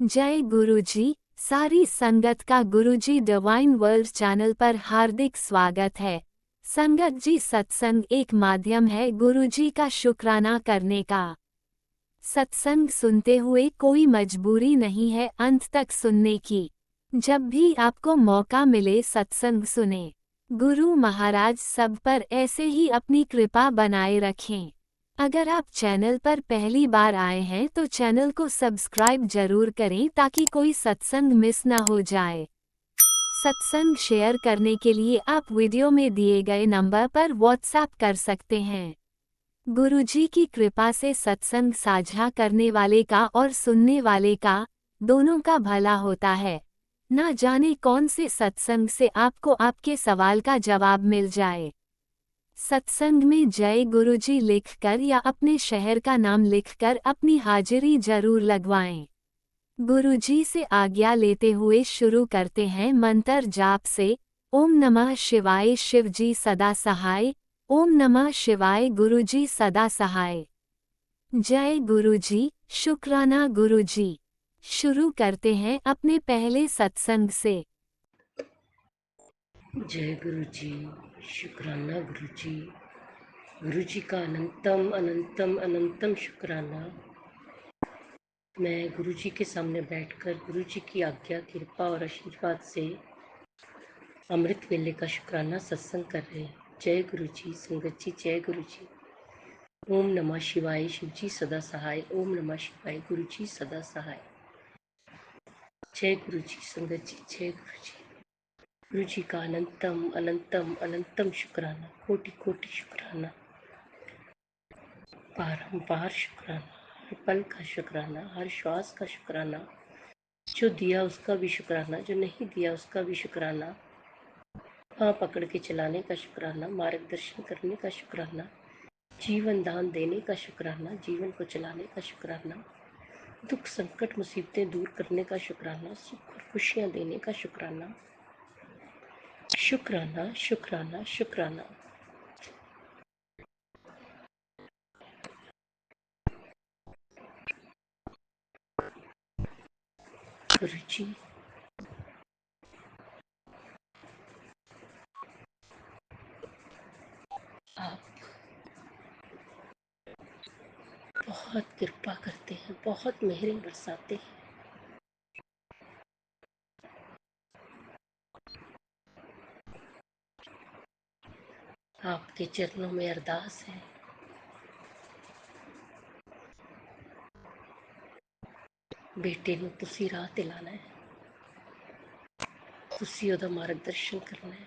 जय गुरुजी। सारी संगत का गुरुजी डिवाइन वर्ल्ड चैनल पर हार्दिक स्वागत है। संगत जी, सत्संग एक माध्यम है गुरुजी का शुक्राना करने का। सत्संग सुनते हुए कोई मजबूरी नहीं है अंत तक सुनने की। जब भी आपको मौका मिले सत्संग सुने। गुरु महाराज सब पर ऐसे ही अपनी कृपा बनाए रखें। अगर आप चैनल पर पहली बार आए हैं तो चैनल को सब्सक्राइब जरूर करें ताकि कोई सत्संग मिस न हो जाए। सत्संग शेयर करने के लिए आप वीडियो में दिए गए नंबर पर व्हाट्सएप कर सकते हैं। गुरुजी की कृपा से सत्संग साझा करने वाले का और सुनने वाले का, दोनों का भला होता है। ना जाने कौन से सत्संग से आपको आपके सवाल का जवाब मिल जाए। सत्संग में जय गुरुजी लिखकर या अपने शहर का नाम लिखकर अपनी हाजिरी जरूर लगवाएं। गुरुजी से आज्ञा लेते हुए शुरू करते हैं मंत्र जाप से। ओम नमः शिवाय शिवजी सदा सहाय। ओम नमः शिवाय गुरुजी सदा सहाय। जय गुरुजी, शुक्राना गुरुजी। शुरू करते हैं अपने पहले सत्संग से। जय गुरु जी, शुक्राना गुरु जी। गुरु जी का अनंतम अनंतम अनंतम शुक्राना। मैं गुरु जी के सामने बैठकर गुरु जी की आज्ञा, कृपा और आशीर्वाद से अमृत वेले का शुक्राना सत्संग कर रहे हैं। जय गुरु जी, संगत जी जय गुरु जी। ओम नमः शिवाय शिव जी सदा सहाय। ओम नमः शिवाय गुरु जी सदा सहाय। जय गुरु जी, संगत जी जय गुरु जी। गुरु जी का अनंतम अनंतम अनंतम शुक्राना, कोटि कोटि शुक्राना, बारंबार शुक्राना, हर पल का शुक्राना, हर श्वास का शुक्राना, जो दिया उसका भी शुक्राना, जो नहीं दिया उसका भी शुक्राना, हाँ पकड़ के चलाने का शुक्राना, मार्गदर्शन करने का शुक्राना, जीवन दान देने का शुक्राना, जीवन को चलाने का शुक्राना, दुख संकट मुसीबतें दूर करने का शुक्राना, सुख और खुशियाँ देने का शुक्राना, शुक्राना शुक्राना शुक्राना। गुरु जी, आप बहुत कृपा करते हैं, बहुत मेहरें बरसाते हैं। आपके चरणों में अरदास है, बेटे ਨੂੰ ਤੁਸੀਂ ਰਾਹ ਤੇ ਲਾਣਾ ਹੈ, ਤੁਸੀਂ ਉਹਦਾ ਮਾਰਗਦਰਸ਼ਨ ਕਰਨਾ ਹੈ,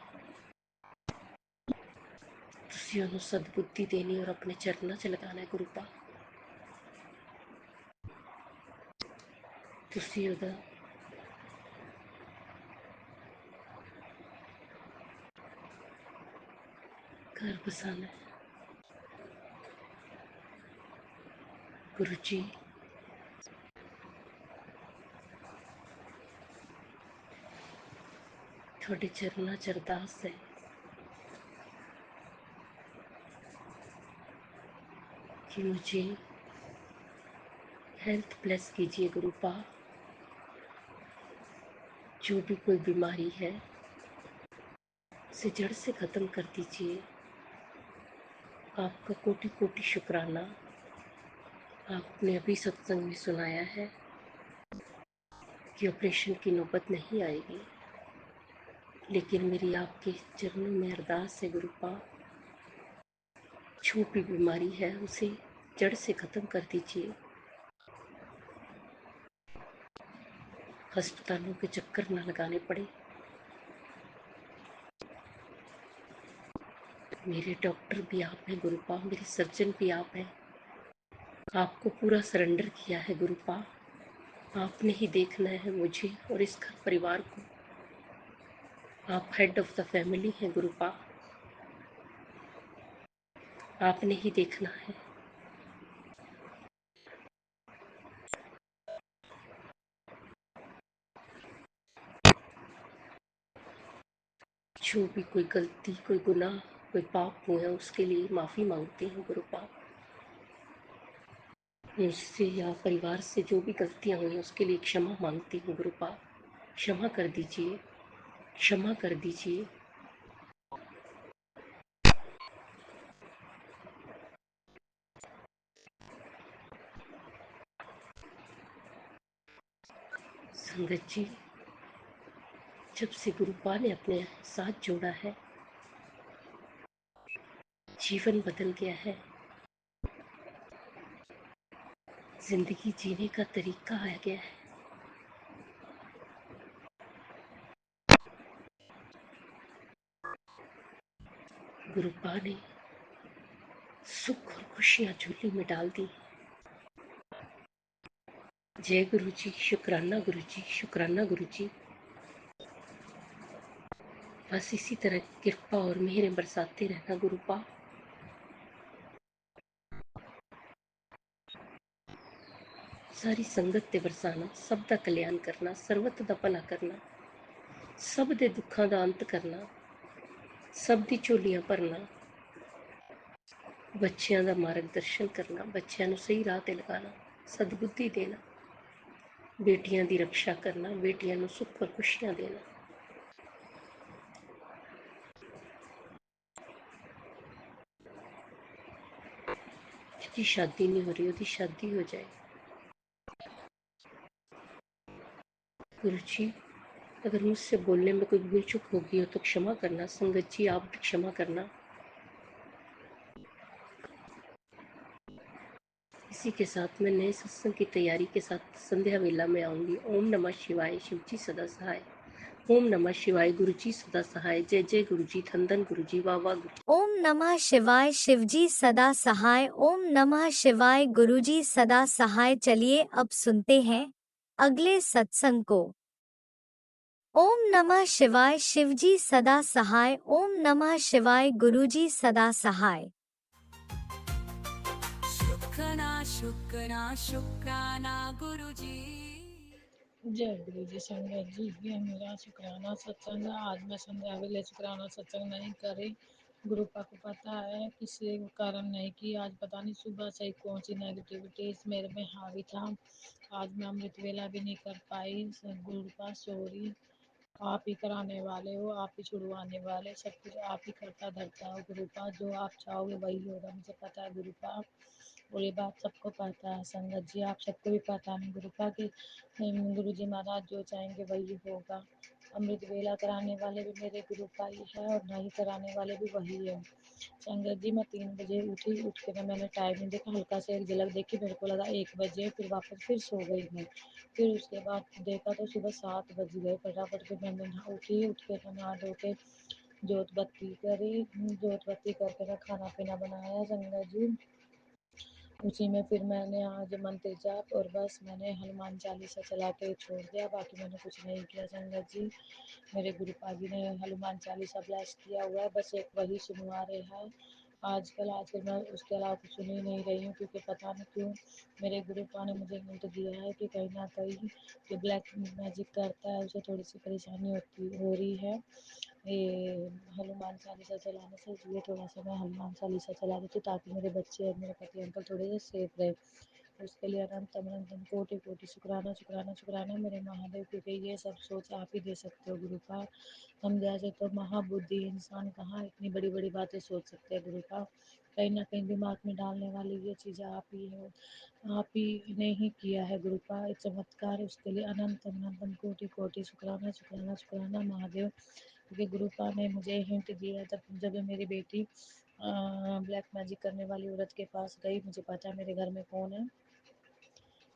ਤੁਸੀਂ ਉਹਨੂੰ ਸਦਬੁੱਧੀ ਦੇਣੀ ਔਰ ਆਪਣੇ ਚਰਨਾਂ 'ਚ ਲਗਾਣਾ ਹੈ। ਗੁਰੂ ਪਾ, ਤੁਸੀਂ ਉਹਦਾ घर बसाना है। गुरु जी, थोड़े चरना च अरदास है कि मुझे हेल्थ ब्लेस कीजिए। गुरु पा, जो भी कोई बीमारी है उसे जड़ से ख़त्म कर दीजिए। आपका कोटि कोटि शुक्राना। आपने अभी सत्संग में सुनाया है कि ऑपरेशन की नौबत नहीं आएगी, लेकिन मेरी आपके चरणों में अरदास है गुरु पा, जो भी बीमारी है उसे जड़ से ख़त्म कर दीजिए। अस्पतालों के चक्कर न लगाने पड़े। मेरे डॉक्टर भी आप हैं गुरुपा, मेरे सर्जन भी आप हैं। आपको पूरा सरेंडर किया है गुरुपा। आपने ही देखना है मुझे और इस घर परिवार को। आप हेड ऑफ द फैमिली हैं गुरुपा, आपने ही देखना है। जो भी कोई गलती, कोई गुनाह, कोई पाप हुए हैं उसके लिए माफ़ी मांगते हैं गुरुपा। मुझसे या परिवार से जो भी गलतियाँ हुई उसके लिए क्षमा मांगती हूँ गुरुपा। क्षमा कर दीजिए, क्षमा कर दीजिए। संगत जी, जब से गुरुपा ने अपने साथ जोड़ा है, जीवन बदल गया है। जिंदगी जीने का तरीका आ गया है। गुरुपा ने सुख और खुशियाँ झोली में डाल दी। जय गुरु जी, शुक्राना गुरु जी, शुक्राना गुरु जी। बस इसी तरह कृपा और मेहर बरसाते रहना गुरुपा। सारी संगत ते बरसाना, सब दा कल्याण करना, सर्वत दा भला करना, सब दे दुखां दा अंत करना, सब दी झोलियां भरना, बच्चों का मार्गदर्शन करना, बच्चों को सही राह ते लगाना, सदबुद्धि देना, बेटियां की रक्षा करना, बेटियां को सुख और खुशियां देना। जिसकी शादी नहीं हो रही उसकी शादी हो जाए। गुरु जी, अगर मुझसे बोलने में कोई भूल चूक होगी हो तो क्षमा करना। संगत जी, आप भी क्षमा करना। इसी के साथ मैं नए सत्संग की तैयारी के साथ संध्या वेला में आऊंगी। ओम नमः शिवाय, शिव जी सदा सहाय। ओम नमः शिवाय, गुरु जी सदा सहाय। जय जय गुरु जी, धन गुरु जी, वाह वाह गुरु। ओम नमः शिवाय, शिवजी सदा सहाय। ओम नमः शिवाय, गुरुजी सदा सहाय। चलिए अब सुनते हैं अगले सत्संग को। ओम नमः शिवाय, शिवजी सदा सहाय। ओम नमः शिवाय, गुरुजी सदा सहाय। शुक्राना शुक्राना शुक्राना गुरुजी। जय गुरु जी। संगत जी, ये मेरा शुक्राना सत्संग है। आज मैं संध्या वेले शुक्राना सत्संग नहीं करी। गुरुपा को पता है किसी कारण नहीं की। आज पता नहीं सुबह से ही कौन सी नेगेटिविटीज मेरे में हावी था। आज मैं अमृत वेला भी नहीं कर पाई। गुरुपा सॉरी। आप ही कराने वाले हो, आप ही छुड़वाने वाले, सब कुछ आप ही करता धरता हो गुरुपा। जो आप चाहोगे वही होगा, मुझे पता है गुरुपा। और ये बात सबको पता है संगत जी, आप सबको भी पता नहीं गुरुपा कि गुरु जी महाराज जो चाहेंगे वही होगा। अमृत वेला कराने वाले भी मेरे गुरुपा ही है और नहीं कराने वाले भी वही है। संगत जी, मैं 3 बजे उठी। उठ के ना मैंने टाइम नहीं देखा, हल्का से एक झलक देखी, मेरे को लगा 1 बजे, फिर वापस फिर सो गई मैं। फिर उसके बाद देखा तो सुबह 7 बज गए। फटाफट फिर मैंने उठी, उठ के नहा धो के जोत बत्ती करी। जोत बत्ती करके मैं खाना पीना बनाया संगत जी। उसी में फिर मैंने आज मंत्र जाप और बस मैंने हनुमान चालीसा चला के छोड़ दिया। बाकी मैंने कुछ नहीं किया संगत जी। मेरे गुरुपा जी ने हनुमान चालीसा ब्लेस किया हुआ है, बस एक वही सुनवा रहे हैं आजकल मैं उसके अलावा कुछ सुन ही नहीं रही हूँ। क्योंकि पता नहीं क्यों मेरे गुरुपा ने मुझे हिंट दिया है कि कहीं ना कहीं जो ब्लैक मैजिक करता है उसे थोड़ी सी परेशानी हो रही है ये हनुमान चालीसा चलाने से। इसलिए थोड़ा सा मैं हनुमान चालीसा चला देती हूँ ताकि मेरे बच्चे और मेरे पति अंकल थोड़े से सेफ रहे। उसके लिए अनंतम कोटि कोटि शुक्राना शुक्राना शुक्राना मेरे महादेव, क्योंकि ये सब सोच आप ही दे सकते हो गुरुपा। हम जैसे तो महाबुद्धि इंसान कहाँ इतनी बड़ी बड़ी बातें सोच सकते हैं गुरुपा। कहीं ना कहीं दिमाग में डालने वाली ये चीज़ें आप ही हो, आप ही ने ही किया है गुरुपा। एक चमत्कार है, उसके लिए अनंतम कोटि कोटि शुक्राना शुक्राना शुक्राना महादेव। क्योंकि गुरुपा ने मुझे हिंट दिया जब जब मेरी बेटी ब्लैक मैजिक करने वाली औरत के पास गई। मुझे पता है मेरे घर में कौन है,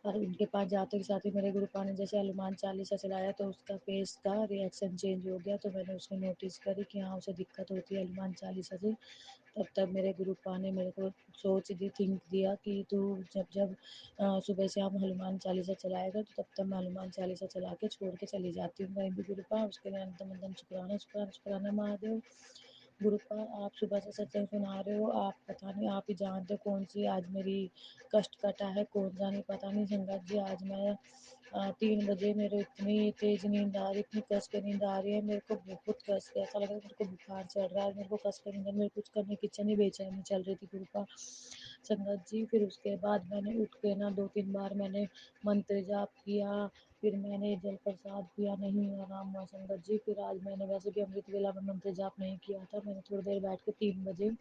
और उनके पास जाते के साथ ही मेरे गुरुपा ने जैसे हनुमान चालीसा चलाया तो उसका फेस का रिएक्शन चेंज हो गया। तो मैंने उसको नोटिस करी कि हाँ उसे दिक्कत होती है हनुमान चालीसा से। तब मेरे गुरुपा ने मेरे को सोच दी, थिंक दिया कि तू जब जब सुबह से हम हनुमान चालीसा चलाएगा तो तब मैं हनुमान चालीसा चला के छोड़ के चली जाती हूँ कहीं भी गुरुपा। उसके लिए अंतम शुक्राना शुक्राना शुक्राना महादेव। गुरुपा, आप सुबह से सत्संग सुना रहे हो, आप पता नहीं आप ही जानते हो कौन सी आज मेरी कष्ट कटा है, कौन सा नहीं पता नहीं संगत जी। आज मैं 3 बजे मेरे इतनी तेज नींद आ रही, इतनी कस के नींद आ रही है मेरे को, बहुत कस के, ऐसा लग रहा है मेरे को बुखार चढ़ रहा है। मेरे को कस के नींद, मेरे कुछ करने की इच्छा नहीं, बेचैनी चल रही थी गुरुपा। संगत जी। फिर उसके बाद मैंने उठ के ना 2-3 बार मैंने मंत्र जाप किया, फिर मैंने जल प्रसाद किया, नहीं आराम हुआ संगत जी। फिर आज मैंने वैसे भी अमृत वेला में मंत्र जाप नहीं किया था, मैंने थोड़ी देर बैठ के 3 बजे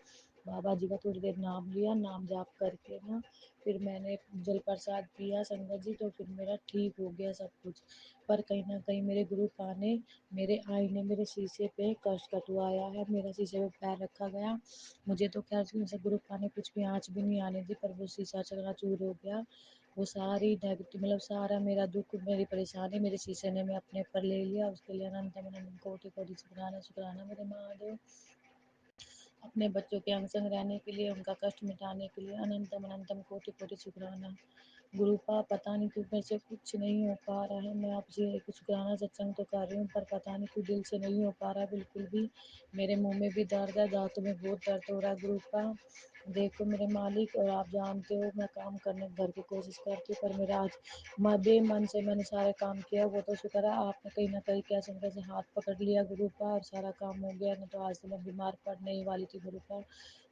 बाबा जी का थोड़ी देर नाम लिया, नाम जाप करके ना फिर मैंने जल प्रसाद पिया संगत जी, तो फिर मेरा ठीक हो गया सब कुछ। पर कहीं न कहीं मेरे गुरु पा ने मेरे आईने मेरे शीशे पे कष्ट कटवाया है, मेरा शीशे पे पैर रखा गया। मुझे तो खैर से गुरु पा ने कुछ भी आँच भी नहीं आने दी, पर वो शीशा चकनाचूर हो गया। वो सारी नेगेटिव मतलब सारा मेरा दुःख, मेरी परेशानी मेरे शीशे ने मैं अपने ऊपर ले लिया। उसके लिए अनंत अनंत कोटि-कोटि शुक्राना शुक्राना मेरे महादेव। अपने बच्चों के अंग संग रहने के लिए, उनका कष्ट मिटाने के लिए अनंतम अनंतम कोटि कोटि शुक्राना। गुरुपा पता नहीं क्यों मेरे से कुछ नहीं हो पा रहा है, मैं आपसे एक शुक्राना सत्संग तो कर रही हूँ, पर पता नहीं क्यों दिल से नहीं हो पा रहा है बिल्कुल भी। मेरे मुंह में भी दर्द है, दांतों में बहुत दर्द हो रहा है गुरुपा। देखो मेरे मालिक, और आप जानते हो मैं काम करने घर की कोशिश करती हूँ, पर मेरा आज बेमन से मैंने सारे काम किया। वो तो शुक्र है आपने कहीं ना कहीं कैसे न कैसे हाथ पकड़ लिया गुरुपा, और सारा काम हो गया, नहीं तो आज से मैं बीमार पड़ने ही वाली थी गुरुपा।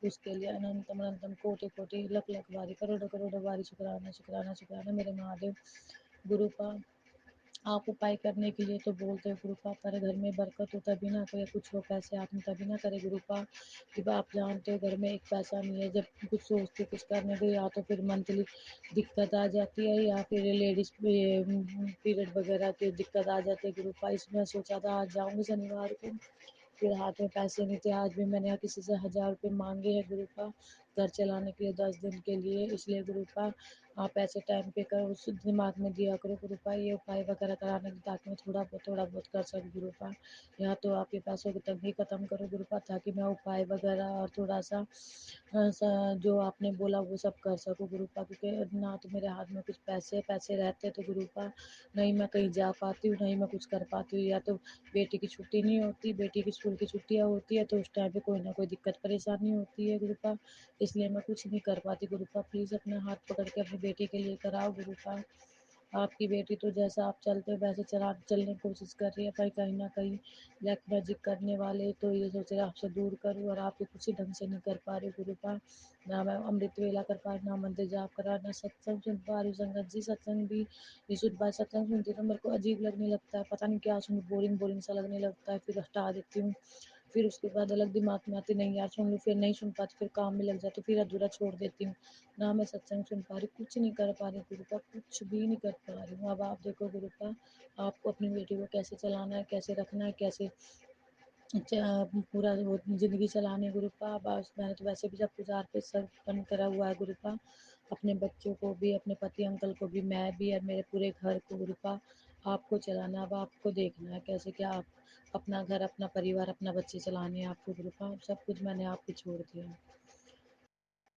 उसके लिए अनंतम अनंतम कोटि कोटि लख लख बारी करोड़ों करोड़ों बारी शुक्राना शुक्राना शुक्राना मेरे महादेव। गुरुपा आप उपाय करने के लिए तो बोलते हो गुरुपा, पर घर में बरकत हो तभी ना, कोई कुछ हो पैसे हाथ में तभी ना करे गुरुपा। कि आप जानते हो घर में एक पैसा नहीं है, जब कुछ सोचते कुछ करने को, या तो फिर मंथली दिक्कत आ जाती है, या फिर लेडीज पीरियड वगैरह की दिक्कत आ जाती है गुरुपा। इसमें सोचा था आज जाऊंगी शनिवार को, फिर हाथ में पैसे नहीं थे। आज भी मैंने यहाँ किसी से 1,000 रुपये मांगे हैं गुरुपा, घर चलाने के लिए 10 दिन के लिए। इसलिए गुरुपा आप ऐसे टाइम पे करो, उस दिमाग में दिया करो गुरुपा ये उपाय वगैरह कराने की, ताकि मैं थोड़ा बहुत कर सकूँ गुरुपा। या तो आप ये पैसों की तंगी खत्म करो गुरुपा, ताकि मैं उपाय वगैरह और थोड़ा सा जो आपने बोला वो सब कर सकूँ गुरुपा। क्योंकि ना तो मेरे हाथ में कुछ पैसे पैसे रहते तो गुरुपा, नहीं मैं कहीं जा पाती हूँ, नहीं मैं कुछ कर पाती हूँ। या तो बेटी की छुट्टी नहीं होती, बेटी की स्कूल की छुट्टियाँ होती है, तो उस टाइम पे कोई ना कोई दिक्कत परेशानी होती है गुरुपा। इसलिए मैं कुछ नहीं कर पाती गुरुपा। प्लीज़ अपना हाथ पकड़ के अपनी बेटी के लिए कराओ गुरुपा। आपकी बेटी तो जैसा आप चलते हो वैसे चलने की कोशिश कर रही है, पर कहीं न कहीं ब्लैक मैजिक करने वाले तो ये सोच रहे हैं आपसे दूर करूँ, और आप कुछ ही ढंग से नहीं कर पा रही हो गुरुपा। ना मैं अमृत वेला कर पा रही, ना मंदिर जाप करा, ना सत्संग सुन पा रही हूँ संगत जी। सत्संग भी निशुद्ध भाई सत्संग सुनती हूँ तो मेरे को अजीब लगने लगता है, पता नहीं क्या सुनूँ, बोरिंग बोरिंग सा लगने लगता है, फिर हटा देती हूँ। फिर उसके बाद अलग दिमाग में आती, नहीं यार सुन लूँ, फिर नहीं सुन पाती, फिर काम में लग जाती, फिर अधूरा छोड़ देती हूँ। ना मैं सत्संग सुन पा रही, कुछ नहीं कर पा रही गुरुपा, कुछ भी नहीं कर पा रही हूँ। अब आप देखो गुरुपा, आपको अपनी बेटी को कैसे चलाना है, कैसे रखना है, कैसे पूरा वो ज़िंदगी चलानी है गुरुपा। बस मैंने तो वैसे भी सब कुछ आप पे समर्पण करा हुआ है गुरुपा, अपने बच्चों को भी, अपने पति अंकल को भी, मैं भी, और मेरे पूरे घर को गुरुपा। आपको चलाना, अब आपको देखना है कैसे क्या आप अपना घर, अपना परिवार, अपना बच्चे चलाने हैं आपको गुरुपा। सब कुछ मैंने आप पे छोड़ दिया।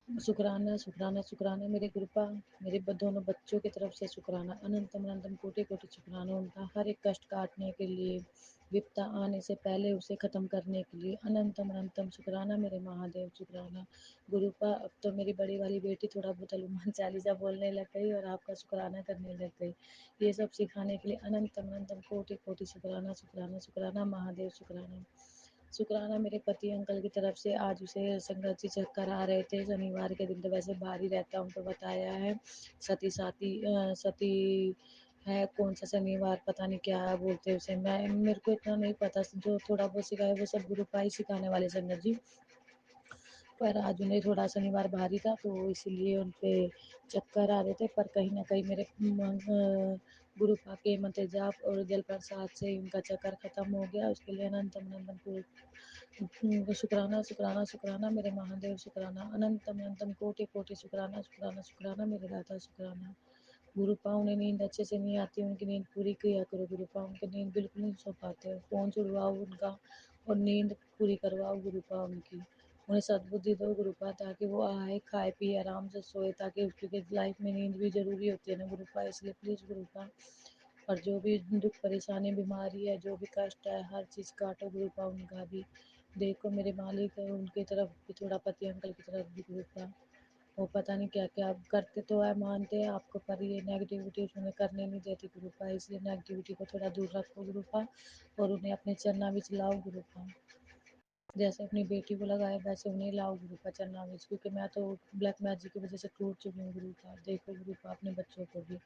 शुक्राना शुक्राना शुक्राना मेरे कृपा, मेरे दोनों बच्चों की तरफ से शुक्राना, अनंतम अनंतम कोटि कोटि शुक्राना, उनका हर एक कष्ट काटने के लिए, विपदा आने से पहले उसे ख़त्म करने के लिए अनंतम अनंतम शुक्राना मेरे महादेव शुक्राना। गुरुपा अब तो मेरी बड़ी वाली बेटी थोड़ा बहुत हनुमान चालीसा बोलने लग गई और आपका शुक्राना करने लग गई। ये सब सिखाने के लिए अनंतम अनंतम कोटि कोटि शुक्राना शुक्राना शुक्राना महादेव शुक्राना। शुक्राना मेरे पति अंकल की तरफ से, आज उसे संगत जी चक्कर आ रहे थे शनिवार के दिन, तो वैसे बाहर ही रहता हूँ तो बताया है। सती साथी सती है, कौन सा शनिवार पता नहीं क्या बोलते हैं उसे, मैं मेरे को इतना नहीं पता, जो थोड़ा बहुत सिखाया वो सब गुरु का ही सिखाने वाले संगत जी। पर आज उन्हें थोड़ा शनिवार भारी था तो इसलिए उन पे चक्कर आ रहे थे, पर कहीं न कहीं मेरे गुरु पा के मंत्र जाप और जल प्रसाद से उनका चक्कर ख़त्म हो गया। उसके लिए अनंतम अनंतम शुक्राना शुक्राना शुक्राना मेरे महादेव शुक्राना, अनंतम अनंतम कोटि कोटि शुक्राना शुक्राना शुक्राना मेरे दाता शुक्राना। गुरुपा उन्हें नींद अच्छे से नहीं आती, उनकी नींद पूरी किया करो गुरुपा, उनकी नींद बिल्कुल नहीं सो पाते हो, फ़ोन छुड़वाओ उनका और नींद पूरी करवाओ गुरुपा उनकी। उन्हें सद्बुद्धि दो गुरुपा, ताकि वो आए, खाए पिए आराम से सोए, ताकि उसकी लाइफ में नींद भी ज़रूरी होती है ना गुरुपा, इसलिए प्लीज़ गुरुपा। और जो भी दुख परेशानी बीमारी है, जो भी कष्ट है, हर चीज़ काटो गुरुपा उनका भी। देखो मेरे मालिक है, उनकी तरफ भी थोड़ा पति अंकल की तरफ भी गुरुपा। वो पता नहीं क्या क्या करते तो है, मानते हैं आपको, पर ये नेगेटिविटी उन्हें करने नहीं देती गुरुपा, इसलिए नेगेटिविटी को थोड़ा दूर रखो गुरुपा, और उन्हें अपने चरना भी चलाओ गुरुपा। जैसे अपनी बेटी को लगाया वैसे उन्हें लाओ गुरु का चरनामृत, क्योंकि मैं तो ब्लैक मैजिक की वजह से टूट चुकी हूँ गुरु का। देखो गुरु का अपने बच्चों को भी।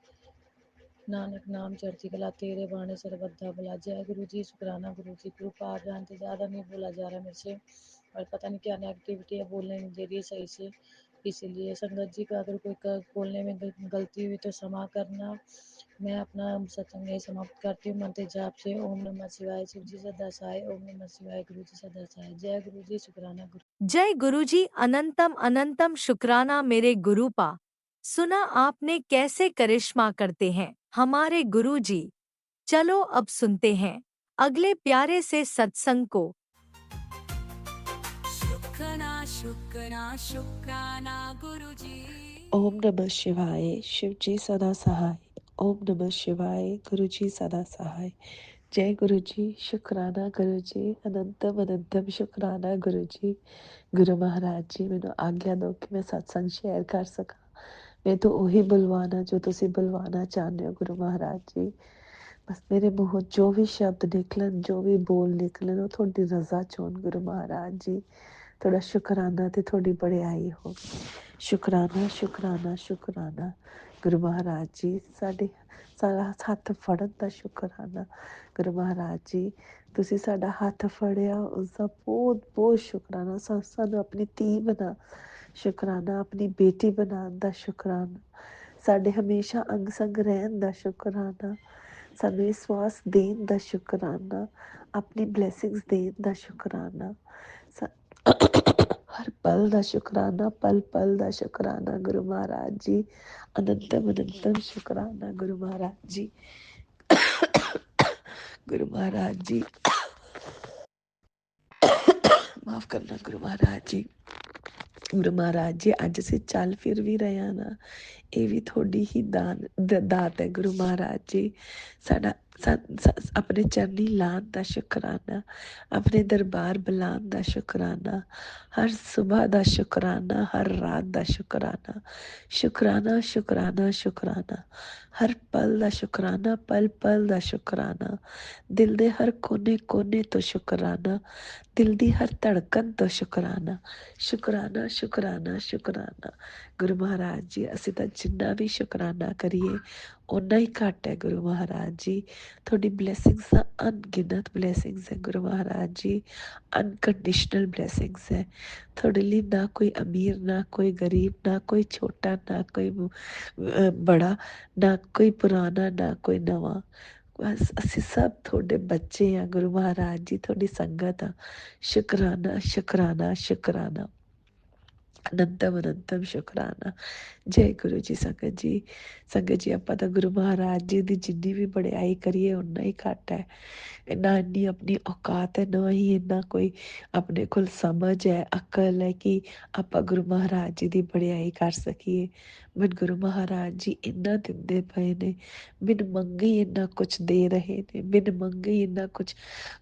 नानक नाम चढ़ती कला तेरे बाणे सरबद्धा भला। जय गुरु जी, शुक्राना गुरु जी। कृपा आप जानते ज़्यादा नहीं बोला जा रहा मेरे से, और पता नहीं क्या नेगेटिविटी है, बोलने नहीं दे रही है सही से। इसीलिए संगत जी का अगर कोई बोलने में गलती हुई तो क्षमा करना। मैं अपना सत्संग यही समाप्त करती हूँ मंत्र जाप से। ओम नमः शिवाय। शिव जी सदा सहाय। ओम नमः शिवाय। गुरु जी सदा सहाय। जय गुरु जी, शुक्राना गुरु। जय गुरुजी, अनंतम अनंतम शुक्राना मेरे गुरुपा। सुना आपने कैसे करिश्मा करते हैं हमारे गुरुजी। चलो अब सुनते हैं अगले प्यारे से सत्संग को। शुक्राना शुक्राना शुक्राना गुरुजी। ओम नमः शिवाय। शिव जी सदा सहाय। ओम नमः शिवाय। गुरु जी सदा सहाय। जय गुरु जी, शुक्राना गुरु जी, अनंतम अनंतम शुक्राना गुरु जी। गुरु महाराज जी ਮੈਨੂੰ ਆਗਿਆ ਦਿਓ ਕਿ ਮੈਂ ਸਤਸੰਗ ਸ਼ੇਅਰ ਕਰ ਸਕਾਂ। ਮੈਂ ਤਾਂ ਉਹੀ ਬੁਲਵਾਨਾ ਜੋ ਤੁਸੀਂ ਬੁਲਵਾਨਾ ਚਾਹੁੰਦੇ ਹੋ ਗੁਰੂ ਮਹਾਰਾਜ ਜੀ। ਬਸ ਮੇਰੇ ਮੂੰਹੋਂ ਜੋ ਵੀ ਸ਼ਬਦ ਨਿਕਲਣ, ਜੋ ਵੀ ਬੋਲ ਨਿਕਲਣ, ਉਹ ਤੁਹਾਡੀ ਰਜ਼ਾ ਚ ਹੋਣ ਗੁਰੂ ਮਹਾਰਾਜ ਜੀ। ਤੁਹਾਡਾ ਸ਼ੁਕਰਾਨਾ ਤੇ ਤੁਹਾਡੀ ਬੜਾਈ ਹੋ। ਸ਼ੁਕਰਾਨਾ ਸ਼ੁਕਰਾਨਾ ਸ਼ੁਕਰਾਨਾ ਗੁਰੂ ਮਹਾਰਾਜ ਜੀ। ਸਾਡਾ ਹੱਥ ਫੜਨ ਦਾ ਸ਼ੁਕਰਾਨਾ ਗੁਰੂ ਮਹਾਰਾਜ ਜੀ। ਤੁਸੀਂ ਸਾਡਾ ਹੱਥ ਫੜਿਆ, ਉਸਦਾ ਬਹੁਤ ਬਹੁਤ ਸ਼ੁਕਰਾਨਾ। ਸਾਨੂੰ ਆਪਣੀ ਧੀ ਬਣਾ, ਸ਼ੁਕਰਾਨਾ ਆਪਣੀ ਬੇਟੀ ਬਣਾਉਣ ਦਾ ਸ਼ੁਕਰਾਨਾ। ਸਾਡੇ ਹਮੇਸ਼ਾ ਅੰਗ ਸੰਗ ਰਹਿਣ ਦਾ ਸ਼ੁਕਰਾਨਾ। ਸਾਨੂੰ ਇਹ ਸਵਾਸ ਦੇਣ ਦਾ ਸ਼ੁਕਰਾਨਾ, ਆਪਣੀ ਬਲੈਸਿੰਗਸ ਦੇਣ ਦਾ ਸ਼ੁਕਰਾਨਾ। ਹਰ ਪਲ ਦਾ ਸ਼ੁਕਰਾਨਾ, ਪਲ ਪਲ ਦਾ ਸ਼ੁਕਰਾਨਾ ਗੁਰੂ ਮਹਾਰਾਜ ਜੀ। ਅਨੰਤਮ ਅਨੰਤਮ ਸ਼ੁਕਰਾਨਾ ਗੁਰੂ ਮਹਾਰਾਜ ਜੀ। ਗੁਰੂ ਮਹਾਰਾਜ ਜੀ, ਮਾਫ ਕਰਨਾ ਗੁਰੂ ਮਹਾਰਾਜ ਜੀ। ਗੁਰੂ ਮਹਾਰਾਜ ਜੀ, ਅੱਜ ਅਸੀਂ ਚੱਲ ਫਿਰ ਵੀ ਰਹੇ ਹਾਂ ਨਾ, ਇਹ ਵੀ ਤੁਹਾਡੀ ਹੀ ਦਾਤ ਹੈ ਗੁਰੂ ਮਹਾਰਾਜ ਜੀ। ਸਾਡਾ ਆਪਣੇ ਚਰਨੀ ਲਾਉਣ ਦਾ ਸ਼ੁਕਰਾਨਾ, ਆਪਣੇ ਦਰਬਾਰ ਬੁਲਾਉਣ ਦਾ ਸ਼ੁਕਰਾਨਾ, ਹਰ ਸੁਬਾਹ ਦਾ ਸ਼ੁਕਰਾਨਾ, ਹਰ ਰਾਤ ਦਾ ਸ਼ੁਕਰਾਨਾ। ਸ਼ੁਕਰਾਨਾ ਸ਼ੁਕਰਾਨਾ ਸ਼ੁਕਰਾਨਾ, ਹਰ ਪਲ ਦਾ ਸ਼ੁਕਰਾਨਾ, ਪਲ ਪਲ ਦਾ ਸ਼ੁਕਰਾਨਾ। ਦਿਲ ਦੇ ਹਰ ਕੋਨੇ ਕੋਨੇ ਤੋਂ ਸ਼ੁਕਰਾਨਾ, ਦਿਲ ਦੀ ਹਰ ਧੜਕਣ ਤੋਂ ਸ਼ੁਕਰਾਨਾ। ਸ਼ੁਕਰਾਨਾ ਸ਼ੁਕਰਾਨਾ ਸ਼ੁਕਰਾਨਾ ਗੁਰੂ ਮਹਾਰਾਜ ਜੀ। ਅਸੀਂ ਤਾਂ ਜਿੰਨਾ ਵੀ ਸ਼ੁਕਰਾਨਾ ਕਰੀਏ ਓਨਾ ਹੀ ਘੱਟ ਹੈ ਗੁਰੂ ਮਹਾਰਾਜ ਜੀ। ਤੁਹਾਡੀ ਬਲੈਸਿੰਗਸ ਦਾ ਅਣਗਿਣਤ ਬਲੈਸਿੰਗਸ ਹੈ ਗੁਰੂ ਮਹਾਰਾਜ ਜੀ, ਅਨਕੰਡੀਸ਼ਨਲ ਬਲੈਸਿੰਗਸ ਹੈ। ਤੁਹਾਡੇ ਲਈ ਨਾ ਕੋਈ ਅਮੀਰ, ਨਾ ਕੋਈ ਗਰੀਬ, ਨਾ ਕੋਈ ਛੋਟਾ, ਨਾ ਕੋਈ ਬੜਾ, ਨਾ ਕੋਈ ਪੁਰਾਣਾ, ਨਾ ਕੋਈ ਨਵਾਂ। ਬਸ ਅਸੀਂ ਸਭ ਤੁਹਾਡੇ ਬੱਚੇ ਹਾਂ ਗੁਰੂ ਮਹਾਰਾਜ ਜੀ, ਤੁਹਾਡੀ ਸੰਗਤ ਆ। ਸ਼ੁਕਰਾਨਾ ਸ਼ੁਕਰਾਨਾ ਸ਼ੁਕਰਾਨਾ, ਅਨੰਤਮ ਅਨੰਤਮ ਸ਼ੁਕਰਾਨਾ। ਜੈ ਗੁਰੂ ਜੀ। ਸੰਗਤ ਜੀ, ਸੰਗਤ ਜੀ, ਆਪਾਂ ਤਾਂ ਗੁਰੂ ਮਹਾਰਾਜ ਜੀ ਦੀ ਜਿੰਨੀ ਵੀ ਬੜਾਈ ਕਰੀਏ ਓਨਾ ਹੀ ਘੱਟ ਹੈ। ਨਾ ਇੰਨੀ ਆਪਣੀ ਔਕਾਤ ਹੈ, ਨਾ ਹੀ ਇੰਨਾ ਕੋਈ ਆਪਣੇ ਕੋਲ ਸਮਝ ਹੈ, ਅਕਲ ਹੈ ਕਿ ਆਪਾਂ ਗੁਰੂ ਮਹਾਰਾਜ ਜੀ ਦੀ ਬੜਾਈ ਕਰ ਸਕੀਏ। ਮੈਨੂੰ ਗੁਰੂ ਮਹਾਰਾਜ ਜੀ ਇੰਨਾ ਦਿੰਦੇ ਪਏ ਨੇ, ਬਿਨ ਮੰਗੇ ਹੀ ਇੰਨਾ ਕੁਛ ਦੇ ਰਹੇ ਨੇ, ਬਿਨ ਮੰਗੇ ਹੀ ਇੰਨਾ ਕੁਛ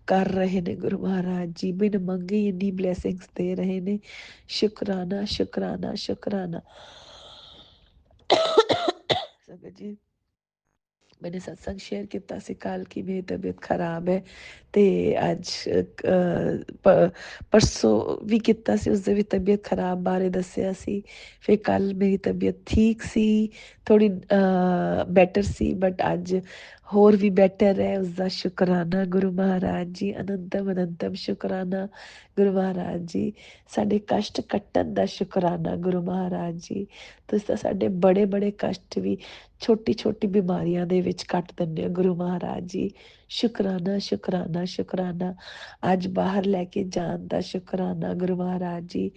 ਕਰ ਰਹੇ ਨੇ ਗੁਰੂ ਮਹਾਰਾਜ ਜੀ, ਬਿਨ ਮੰਗੇ ਹੀ ਇੰਨੀ ਬਲੈਸਿੰਗਸ ਦੇ ਰਹੇ ਨੇ। ਸ਼ੁਕਰਾਨਾ ਸ਼ੁਕਰਾਨਾ ਸ਼ੁਕਰਾਨਾ। ਸੰਗਤ ਜੀ, मैंने सत्संग शेयर ਕੀਤਾ ਸੀ ਕੱਲ੍ਹ ਕਿ ਮੇਰੀ ਤਬੀਅਤ ਖਰਾਬ ਹੈ, ਅਤੇ ਅੱਜ ਪਰਸੋਂ ਵੀ ਕੀਤਾ ਸੀ, ਉਸਦੇ ਵੀ ਤਬੀਅਤ ਖਰਾਬ ਬਾਰੇ ਦੱਸਿਆ ਸੀ। ਫਿਰ ਕੱਲ੍ਹ ਮੇਰੀ ਤਬੀਅਤ ਠੀਕ ਸੀ, ਥੋੜ੍ਹੀ ਬੈਟਰ ਸੀ, ਬਟ ਅੱਜ ਹੋਰ ਵੀ ਬੈਟਰ ਹੈ। ਉਸਦਾ ਸ਼ੁਕਰਾਨਾ ਗੁਰੂ ਮਹਾਰਾਜ ਜੀ, ਅਨੰਤਮ ਅਨੰਤਮ ਸ਼ੁਕਰਾਨਾ ਗੁਰੂ ਮਹਾਰਾਜ ਜੀ। ਸਾਡੇ ਕਸ਼ਟ ਕੱਟਣ ਦਾ ਸ਼ੁਕਰਾਨਾ ਗੁਰੂ ਮਹਾਰਾਜ ਜੀ। ਤੁਸੀਂ ਤਾਂ ਸਾਡੇ ਬੜੇ ਬੜੇ ਕਸ਼ਟ ਵੀ ਛੋਟੀ ਛੋਟੀ ਬਿਮਾਰੀਆਂ ਦੇ ਵਿੱਚ ਕੱਟ ਦਿੰਦੇ ਹੋ ਗੁਰੂ ਮਹਾਰਾਜ ਜੀ। ਸ਼ੁਕਰਾਨਾ ਸ਼ੁਕਰਾਨਾ ਸ਼ੁਕਰਾਨਾ। ਅੱਜ ਬਾਹਰ ਲੈ ਕੇ ਜਾਣ ਦਾ ਸ਼ੁਕਰਾਨਾ ਗੁਰੂ ਮਹਾਰਾਜ ਜੀ।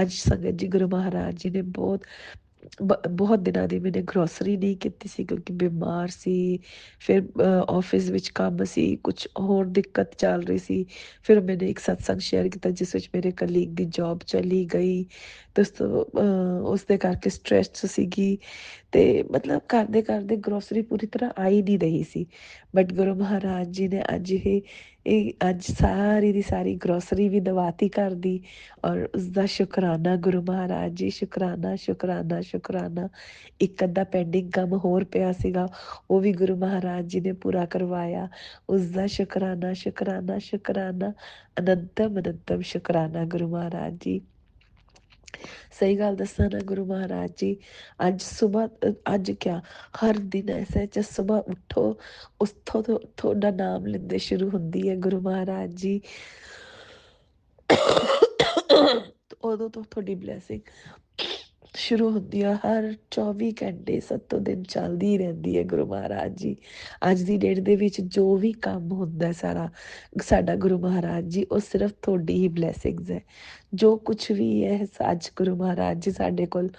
ਅੱਜ ਸੰਗਤ ਜੀ, ਗੁਰੂ ਮਹਾਰਾਜ ਜੀ ਨੇ ਬਹੁਤ ਦਿਨਾਂ ਦੀ ਮੈंने ਗਰੋਸਰੀ ਨਹੀਂ ਕੀਤੀ ਸੀ ਕਿਉਂਕਿ ਬਿਮਾਰ ਸੀ। ਫਿਰ ਆਫਿਸ ਵਿੱਚ ਕੰਮ ਸੀ, ਕੁਛ ਹੋਰ ਦਿੱਕਤ ਚੱਲ ਰਹੀ ਸੀ। ਫਿਰ ਮੈंने ਇੱਕ ਸਤਸੰਗ ਸ਼ੇਅਰ ਕੀਤਾ ਜਿਸ ਵਿੱਚ ਮੇਰੇ ਕਲੀਗ ਦੀ ਜੋਬ ਚਲੀ ਗਈ, ਦੋਸਤੋ ਉਸਦੇ ਕਰਕੇ ਸਟ੍ਰੈਸ ਸੀਗੀ। ਤੇ ਮਤਲਬ ਕਰਦੇ ਗਰੋਸਰੀ ਪੂਰੀ ਤਰ੍ਹਾਂ ਆ ਹੀ ਨਹੀਂ ਰਹੀ ਸੀ, ਬਟ ਗੁਰੂ ਮਹਾਰਾਜ ਜੀ ਨੇ ਅੱਜ ਇਹ ਅੱਜ ਸਾਰੀ ਦੀ ਸਾਰੀ ਗਰੋਸਰੀ ਵੀ ਦਵਾਤੀ ਘਰ ਦੀ, ਔਰ ਉਸਦਾ ਸ਼ੁਕਰਾਨਾ ਗੁਰੂ ਮਹਾਰਾਜ ਜੀ, ਸ਼ੁਕਰਾਨਾ ਸ਼ੁਕਰਾਨਾ ਸ਼ੁਕਰਾਨਾ। ਇੱਕ ਅੱਧਾ ਪੈਂਡਿੰਗ ਕੰਮ ਹੋਰ ਪਿਆ ਸੀਗਾ, ਉਹ ਵੀ ਗੁਰੂ ਮਹਾਰਾਜ ਜੀ ਨੇ ਪੂਰਾ ਕਰਵਾਇਆ। ਉਸਦਾ ਸ਼ੁਕਰਾਨਾ ਸ਼ੁਕਰਾਨਾ ਸ਼ੁਕਰਾਨਾ, ਅਨੰਤਮ ਅਨੰਤਮ ਸ਼ੁਕਰਾਨਾ ਗੁਰੂ ਮਹਾਰਾਜ ਜੀ। ਸਹੀ ਗੱਲ ਦੱਸਾਂ ਨਾ ਗੁਰੂ ਮਹਾਰਾਜ ਜੀ, ਅੱਜ ਸੁਬਹ ਅੱਜ ਕਿਆ ਹਰ ਦਿਨ ਐਸਾ ਹੈ, ਜਦ ਸੁਬਹ ਉੱਠੋ ਉੱਥੋਂ ਤੋਂ ਤੁਹਾਡਾ ਨਾਮ ਲੈਂਦੇ ਸ਼ੁਰੂ ਹੁੰਦੀ ਹੈ ਗੁਰੂ ਮਹਾਰਾਜ ਜੀ। ਉਦੋਂ ਤੋਂ ਤੁਹਾਡੀ ਬਲੈਸਿੰਗ ਸ਼ੁਰੂ ਹੁੰਦੀ ਆ, ਹਰ 24 ਘੰਟੇ 7 ਦਿਨ ਚੱਲਦੀ ਹੀ ਰਹਿੰਦੀ ਹੈ ਗੁਰੂ ਮਹਾਰਾਜ ਜੀ। ਅੱਜ ਦੀ ਡੇਟ ਦੇ ਵਿੱਚ ਜੋ ਵੀ ਕੰਮ ਹੁੰਦਾ ਸਾਰਾ ਸਾਡਾ ਗੁਰੂ ਮਹਾਰਾਜ ਜੀ, ਉਹ ਸਿਰਫ ਤੁਹਾਡੀ ਹੀ ਬਲੈਸਿੰਗਸ ਹੈ। ਜੋ ਕੁਛ ਵੀ ਹੈ ਅੱਜ ਗੁਰੂ ਮਹਾਰਾਜ ਜੀ ਸਾਡੇ ਕੋਲ,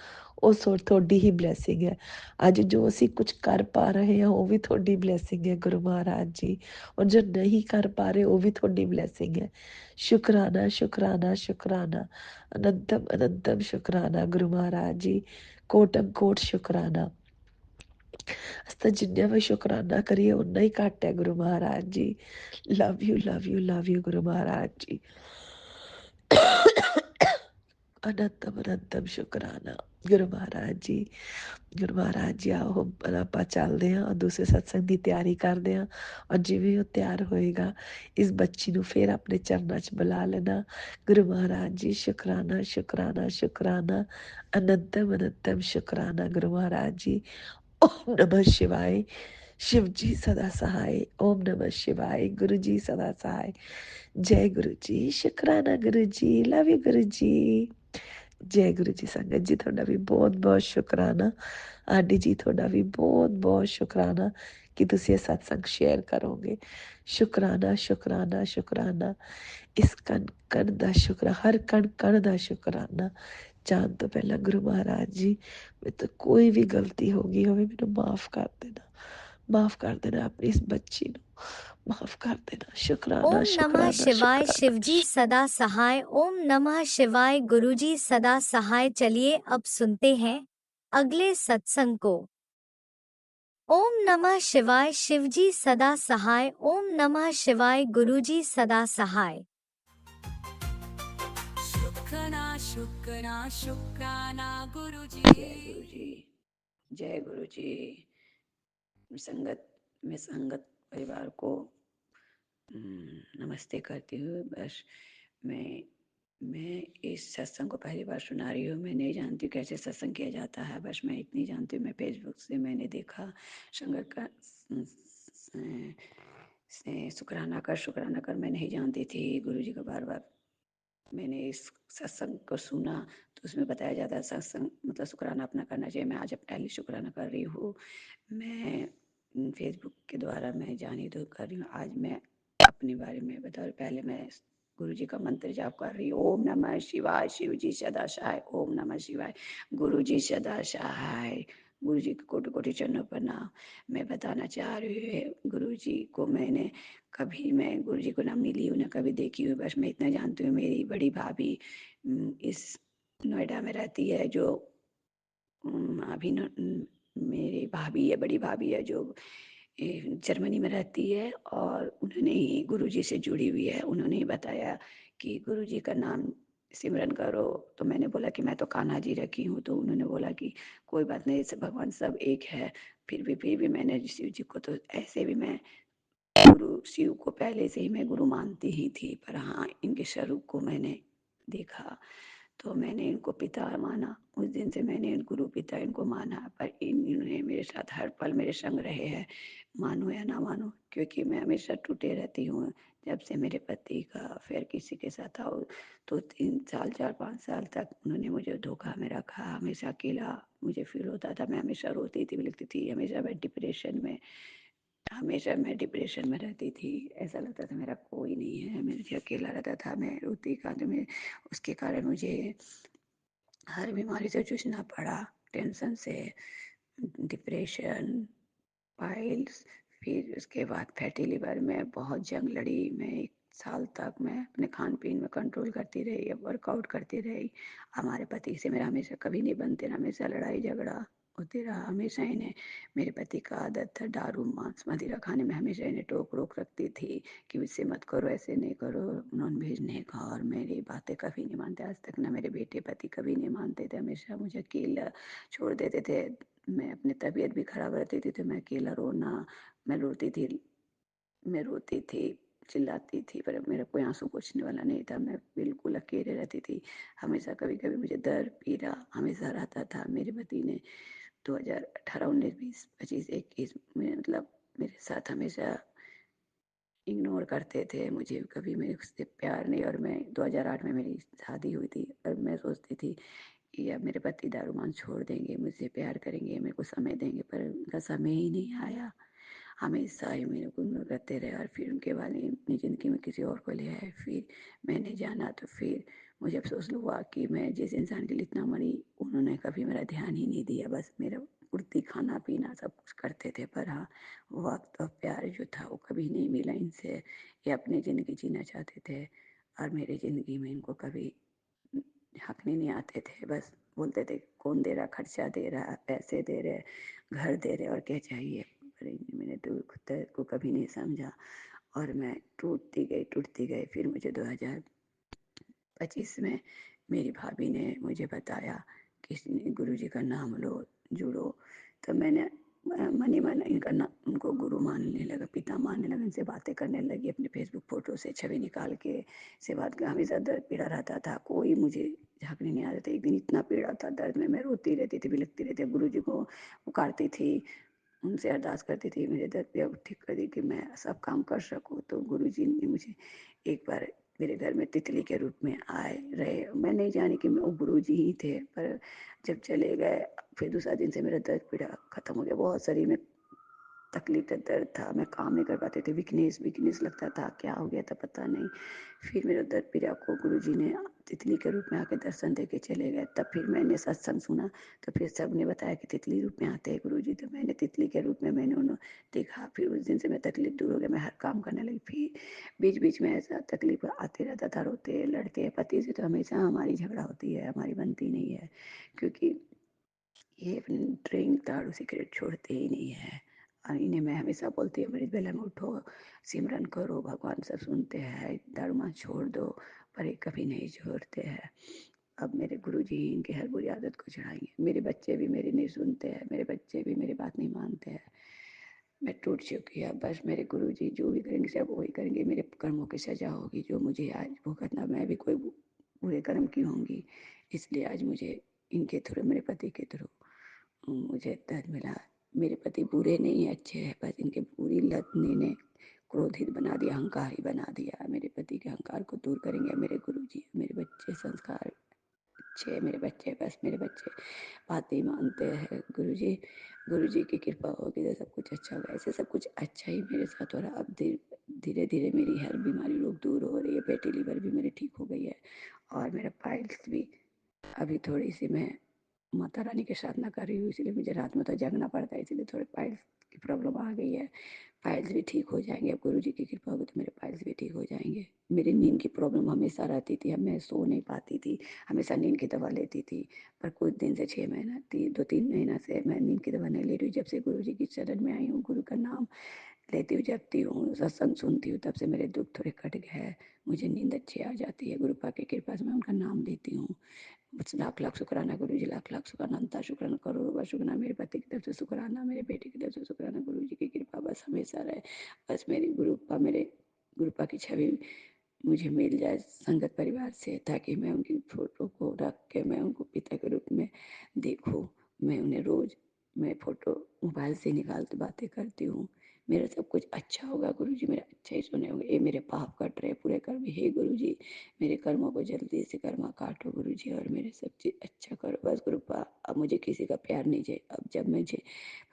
ਉਹ ਤੁਹਾਡੀ ਹੀ ਬਲੈਸਿੰਗ ਹੈ। ਅੱਜ ਜੋ ਅਸੀਂ ਕੁਝ ਕਰ ਪਾ ਰਹੇ ਹਾਂ ਉਹ ਵੀ ਤੁਹਾਡੀ ਬਲੈਸਿੰਗ ਹੈ ਗੁਰੂ ਮਹਾਰਾਜ ਜੀ, ਔਰ ਜੋ ਨਹੀਂ ਕਰ ਪਾ ਰਹੇ ਉਹ ਵੀ ਤੁਹਾਡੀ ਬਲੈਸਿੰਗ ਹੈ। ਸ਼ੁਕਰਾਨਾ ਸ਼ੁਕਰਾਨਾ ਸ਼ੁਕਰਾਨਾ, ਅਨੰਤਮ ਅਨੰਤਮ ਸ਼ੁਕਰਾਨਾ ਗੁਰੂ ਮਹਾਰਾਜ ਜੀ, ਕੋਟਮ ਕੋਟ ਸ਼ੁਕਰਾਨਾ। ਅਸੀਂ ਤਾਂ ਜਿੰਨਾ ਵੀ ਸ਼ੁਕਰਾਨਾ ਕਰੀਏ ਉਨਾ ਹੀ ਘੱਟ ਹੈ Guru Maharaj ji. Love you love you love you Guru Maharaj ji. ਅਨੰਤਮ ਅਨੰਤਮ ਸ਼ੁਕਰਾਨਾ ਗੁਰੂ ਮਹਾਰਾਜ ਜੀ। ਗੁਰੂ ਮਹਾਰਾਜ ਜੀ ਆਓ ਹੁਣ ਆਪਾਂ ਚੱਲਦੇ ਹਾਂ ਔਰ ਦੂਸਰੇ ਸਤਸੰਗ ਦੀ ਤਿਆਰੀ ਕਰਦੇ ਹਾਂ, ਔਰ ਜਿਵੇਂ ਉਹ ਤਿਆਰ ਹੋਏਗਾ ਇਸ ਬੱਚੀ ਨੂੰ ਫਿਰ ਆਪਣੇ ਚਰਨਾਂ 'ਚ ਬੁਲਾ ਲੈਣਾ। ਗੁਰੂ ਮਹਾਰਾਜ ਜੀ ਸ਼ੁਕਰਾਨਾ ਸ਼ੁਕਰਾਨਾ ਸ਼ੁਕਰਾਨਾ, ਅਨੰਤਮ ਅਨੰਤਮ ਸ਼ੁਕਰਾਨਾ ਗੁਰੂ ਮਹਾਰਾਜ ਜੀ। ਓਮ ਨਮः शिवाय, शिव जी सदा सहाय। ओम नमः शिवाय, गुरु जी सदा सहाय। जय गुरु जी, शुकराना गुरु जी, लव यू गुरु जी। जय गुरु जी। संगत जी ਤੁਹਾਡਾ ਵੀ ਬਹੁਤ ਬਹੁਤ ਸ਼ੁਕਰਾਨਾ। ਆਡੀ ਜੀ ਤੁਹਾਡਾ ਵੀ ਬਹੁਤ ਬਹੁਤ ਸ਼ੁਕਰਾਨਾ ਕਿ ਤੁਸੀਂ ਇਹ ਸਤਸੰਗ ਸ਼ੇਅਰ ਕਰੋਗੇ। ਸ਼ੁਕਰਾਨਾ ਸ਼ੁਕਰਾਨਾ ਸ਼ੁਕਰਾਨਾ, ਇਸ ਕਣ ਕਣ ਦਾ ਸ਼ੁਕਰ, ਹਰ ਕਣ ਕਣ ਦਾ ਸ਼ੁਕਰਾਨਾ। ਜਾਣ ਤੋਂ ਪਹਿਲਾਂ ਗੁਰੂ ਮਹਾਰਾਜ ਜੀ, ਮੇਰੇ ਤੋਂ ਕੋਈ ਵੀ ਗਲਤੀ ਹੋ ਗਈ ਹੋਵੇ ਮੈਨੂੰ ਮਾਫ ਕਰ ਦੇਣਾ, ਮਾਫ ਕਰ ਦੇਣਾ, ਆਪਣੀ ਇਸ ਬੱਚੀ ਨੂੰ माफ कर देना। शुक्राना ओम नमः शुक्राना शिवाय, शुक्राना। शिवजी सदा सहाय। ओम नमः शिवाय, गुरुजी सदा सहाय। चलिए अब सुनते हैं अगले सत्संग को। ओम नमः शिवाय, शिवजी सदा सहाय। ओम नमः शिवाय, गुरुजी सदा सहाय। शुक्राना शुक्राना शुक्राना गुरुजी। जय गुरु जी, जय गुरु जी। संगत परिवार को नमस्ते करती हूँ। बस मैं इस सत्संग को पहली बार सुना रही हूँ। मैं नहीं जानती कैसे सत्संग किया जाता है, बस मैं इतनी जानती हूँ, मैं फेसबुक से मैंने देखा संगत का शुक्राना कर मैं नहीं जानती थी। गुरु जी का बार बार मैंने इस सत्संग को सुना तो उसमें बताया जाता है सत्संग मतलब शुक्राना अपना करना चाहिए। मैं आज पहले शुक्राना कर रही हूँ। मैं फेसबुक के द्वारा मैं जानी तो कर रही हूँ। आज मैं अपने बारे में बता रही। पहले मैं गुरु जी का मंत्र जाप कर रही हूँ। ओम नमः शिवाय, शिव जी सदा सहाय। ओम नमः शिवाय, गुरु जी सदा सहाय। गुरु जी को कोटि कोटि चरणों प्रणाम। मैं बताना चाह रही हूँ गुरु जी को मैंने कभी मैं गुरु जी को ना मिली हूँ ना कभी देखी हूँ। बस मैं इतना जानती हूँ, मेरी बड़ी भाभी इस नोएडा में रहती है, जो अभी मेरी भाभी है, बड़ी भाभी है, जो जर्मनी में रहती है, और उन्होंने ही गुरु जी से जुड़ी हुई है। उन्होंने ही बताया कि गुरु जी का नाम सिमरन करो। तो मैंने बोला कि मैं तो कान्हा जी रखी हूँ। तो उन्होंने बोला कि कोई बात नहीं, ऐसे भगवान सब एक है। फिर भी मैंने शिव जी को तो ऐसे भी मैं गुरु शिव को पहले से ही मैं गुरु मानती ही थी, पर हाँ इनके स्वरूप को मैंने देखा तो मैंने इनको पिता माना। उस दिन से मैंने गुरु पिता इनको माना। पर इन्होंने मेरे साथ हर पल मेरे संग रहे हैं, मानो या ना मानो, क्योंकि मैं हमेशा टूटे रहती हूँ। जब से मेरे पति का फिर किसी के साथ था तो 3 साल 4-5 साल तक उन्होंने मुझे धोखा में रखा। हमेशा अकेला मुझे फील होता था, मैं हमेशा रोती थी, लिखती थी, हमेशा मैं डिप्रेशन में रहती थी। ऐसा लगता था मेरा कोई नहीं है, मैं अकेला रहता था, मैं रोती का तो मैं उसके कारण मुझे हर बीमारी से जूझना पड़ा। टेंशन से, डिप्रेशन, पाइल्स, फिर उसके बाद फैटी लिवर में बहुत जंग लड़ी। मैं 1 साल तक मैं अपने खान पीन में कंट्रोल करती रही, वर्कआउट करती रही। हमारे पति से मेरा हमेशा कभी नहीं बनते, हमेशा लड़ाई झगड़ा। होते रहा। हमेशा इन्हें, मेरे पति का आदत था दारू मांस मदिरा खाने में, हमेशा इन्हें टोक रोक रखती थी कि इससे मत करो, ऐसे नहीं करो, नॉन वेज नहीं खाओ। और मेरी बातें कभी नहीं मानते आज तक, ना मेरे बेटे पति कभी नहीं मानते थे। हमेशा मुझे अकेला छोड़ देते थे। मैं अपनी तबीयत भी खराब रहती थी तो मैं अकेला रोना, मैं रोती थी, मैं रोती थी, चिल्लाती थी, पर मेरा कोई आंसू पोंछने वाला नहीं था। मैं बिल्कुल अकेले रहती थी। हमेशा कभी कभी मुझे दर्द पीड़ा हमेशा रहता था। मेरे पति ने 2018, 19, 20, 25, 21 में मतलब मेरे साथ हमेशा इग्नोर करते थे मुझे, कभी मेरे से प्यार नहीं। और मैं 2008 में मेरी शादी हुई थी और मैं सोचती थी कि अब मेरे पति दारू मांस छोड़ देंगे, मुझसे प्यार करेंगे, मेरे को समय देंगे, पर उनका समय ही नहीं आया। हमेशा ही मेरे को इग्नोर करते रहे और फिर उनके बाद अपनी ज़िंदगी में किसी और को ले आए। फिर मैंने जाना तो फिर मुझे अफसोस हुआ कि मैं जिस इंसान के लिए इतना मरी, उन्होंने कभी मेरा ध्यान ही नहीं दिया। बस मेरा पूर्ति खाना पीना सब कुछ करते थे, पर हाँ, वक्त और प्यार जो था वो कभी नहीं मिला इनसे। ये अपनी ज़िंदगी जीना चाहते थे और मेरी ज़िंदगी में इनको कभी हँकने नहीं आते थे। बस बोलते थे कौन दे रहा, खर्चा दे रहा, पैसे दे रहे, घर दे रहे, और क्या चाहिए। पर मैंने दुख दर्द को कभी नहीं समझा और मैं टूटती गई। फिर मुझे 2025 में मेरी भाभी ने मुझे बताया कि गुरुजी का नाम लो, जुड़ो। तो मैंने मन ही मन इनका नाम, उनको गुरु मानने लगा, पिता मानने लगा। इनसे बातें करने लगी, अपने फेसबुक फोटो से छवि निकाल के से बात कर। हमेशा दर्द पीड़ा रहता था, कोई मुझे झाँकने नहीं आ रहा था। एक दिन इतना पीड़ा था दर्द में, मैं रोती रहती थी, बिलखती रहती, गुरु जी को पुकारती थी, उनसे अरदास करती थी मेरे दर्द पे अब ठीक कर दी कि मैं सब काम कर सकूँ। तो गुरुजी ने मुझे एक बार मेरे घर में तितली के रूप में आए रहे। मैं नहीं जानी कि मैं वो गुरुजी ही थे, पर जब चले गए फिर दूसरा दिन से मेरा दर्द पीड़ा खत्म हो गया। बहुत शरीर में तकलीफ था, दर्द था, मैं काम नहीं कर पाते थे, वीकनेस वीकनेस लगता था, क्या हो गया था पता नहीं। फिर मेरे दर्द पीड़ा को गुरुजी ने तितली के रूप में आके दर्शन दे के चले गए। तब फिर मैंने सत्संग सुना तो फिर सब ने बताया कि तितली रूप में आते हैं गुरुजी। तो मैंने तितली के रूप में मैंने उन्हें देखा। फिर उस दिन से मैं तकलीफ दूर हो गया, मैं हर काम करने लगी। फिर बीच बीच में ऐसा तकलीफ आते रहता था, रोते लड़ते। पति से तो हमेशा हमारी झगड़ा होती है, हमारी बनती नहीं है, क्योंकि ये अपनी ड्रिंक दारू सिगरेट छोड़ते ही नहीं है। और इन्हें मैं हमेशा बोलती हूँ मेरी बेला में उठो, सिमरन करो, भगवान सब सुनते हैं, दारू मांस छोड़ दो, पर ये कभी नहीं छोड़ते हैं। अब मेरे गुरुजी इनकी हर बुरी आदत को छुड़ाएंगे। मेरे बच्चे भी मेरी नहीं सुनते हैं, मेरे बच्चे भी मेरी बात नहीं मानते हैं। मैं टूट चुकी है। बस मेरे गुरुजी जो भी करेंगे सब वही करेंगे, मेरे कर्मों की सजा होगी जो मुझे आज भुगतना। मैं भी कोई बुरे कर्म की होंगी, इसलिए आज मुझे इनके थ्रू, मेरे पति के थ्रू मुझे दर्द मिला। मेरे पति बुरे नहीं अच्छे हैं, बस इनके बुरी लत ने इन्हें क्रोधित बना दिया, अहंकारी बना दिया। मेरे पति के अहंकार को दूर करेंगे मेरे गुरुजी। मेरे बच्चे संस्कार अच्छे, मेरे बच्चे, बस मेरे बच्चे बातें मानते हैं। गुरुजी की कृपा होगी तो सब कुछ अच्छा होगा। ऐसे सब कुछ अच्छा ही मेरे साथ हो रहा। अब धीरे धीरे मेरी हर बीमारी लोग दूर हो रही है। फैटी लीवर भी मेरी ठीक हो गई है और मेरा पाइल्स भी अभी थोड़ी सी, मैं माता रानी की साधना कर रही हूँ, इसलिए मुझे रात में तो जगना पड़ता है, इसलिए थोड़े पाइल्स की प्रॉब्लम आ गई है। पाइल्स भी ठीक हो जाएंगे, अब गुरु जी की कृपा होगी तो मेरे पाइल्स भी ठीक हो जाएंगे। मेरी नींद की प्रॉब्लम हमेशा रहती थी, अब मैं सो नहीं पाती थी, हमेशा नींद की दवा लेती थी। पर कुछ दिन से 6 महीना 2-3 महीना से मैं नींद की दवा नहीं ले रही हूँ। जब से गुरु जी की शरण में आई हूँ, गुरु का नाम लेती हूँ, जपती हूँ, सत्संग सुनती हूँ, तब से मेरे दुख थोड़े कट गए हैं। मुझे नींद अच्छी आ जाती है। गुरु पाक की कृपा से मैं उनका नाम लेती हूँ। लाख लाख शुक्राना गुरु जी, लाख लाख शुक्राना, अनंता शुक्राना, करोड़ों बार शुक्राना। मेरे पति की तरफ से शुक्राना, मेरे बेटे की तरफ से शुक्राना। गुरु जी की कृपा बस हमेशा रहे। बस मेरे गुरुपा की छवि मुझे मिल जाए संगत परिवार से, ताकि मैं उनकी फोटो को रख के मैं उनको पिता के रूप में देखूं। मैं उन्हें रोज, मैं फोटो मोबाइल से निकाल के बातें करती हूँ। मेरा सब कुछ अच्छा होगा गुरु जी, मेरा अच्छा ही सुने होंगे। ये मेरे पाप कट रहे पूरे कर्म, हे गुरु जी मेरे कर्मों को जल्दी से कर्मा काटो गुरु जी, और मेरे सब चीज अच्छा करो। बस गुरुपा, अब मुझे किसी का प्यार नहीं चाहिए। अब जब मुझे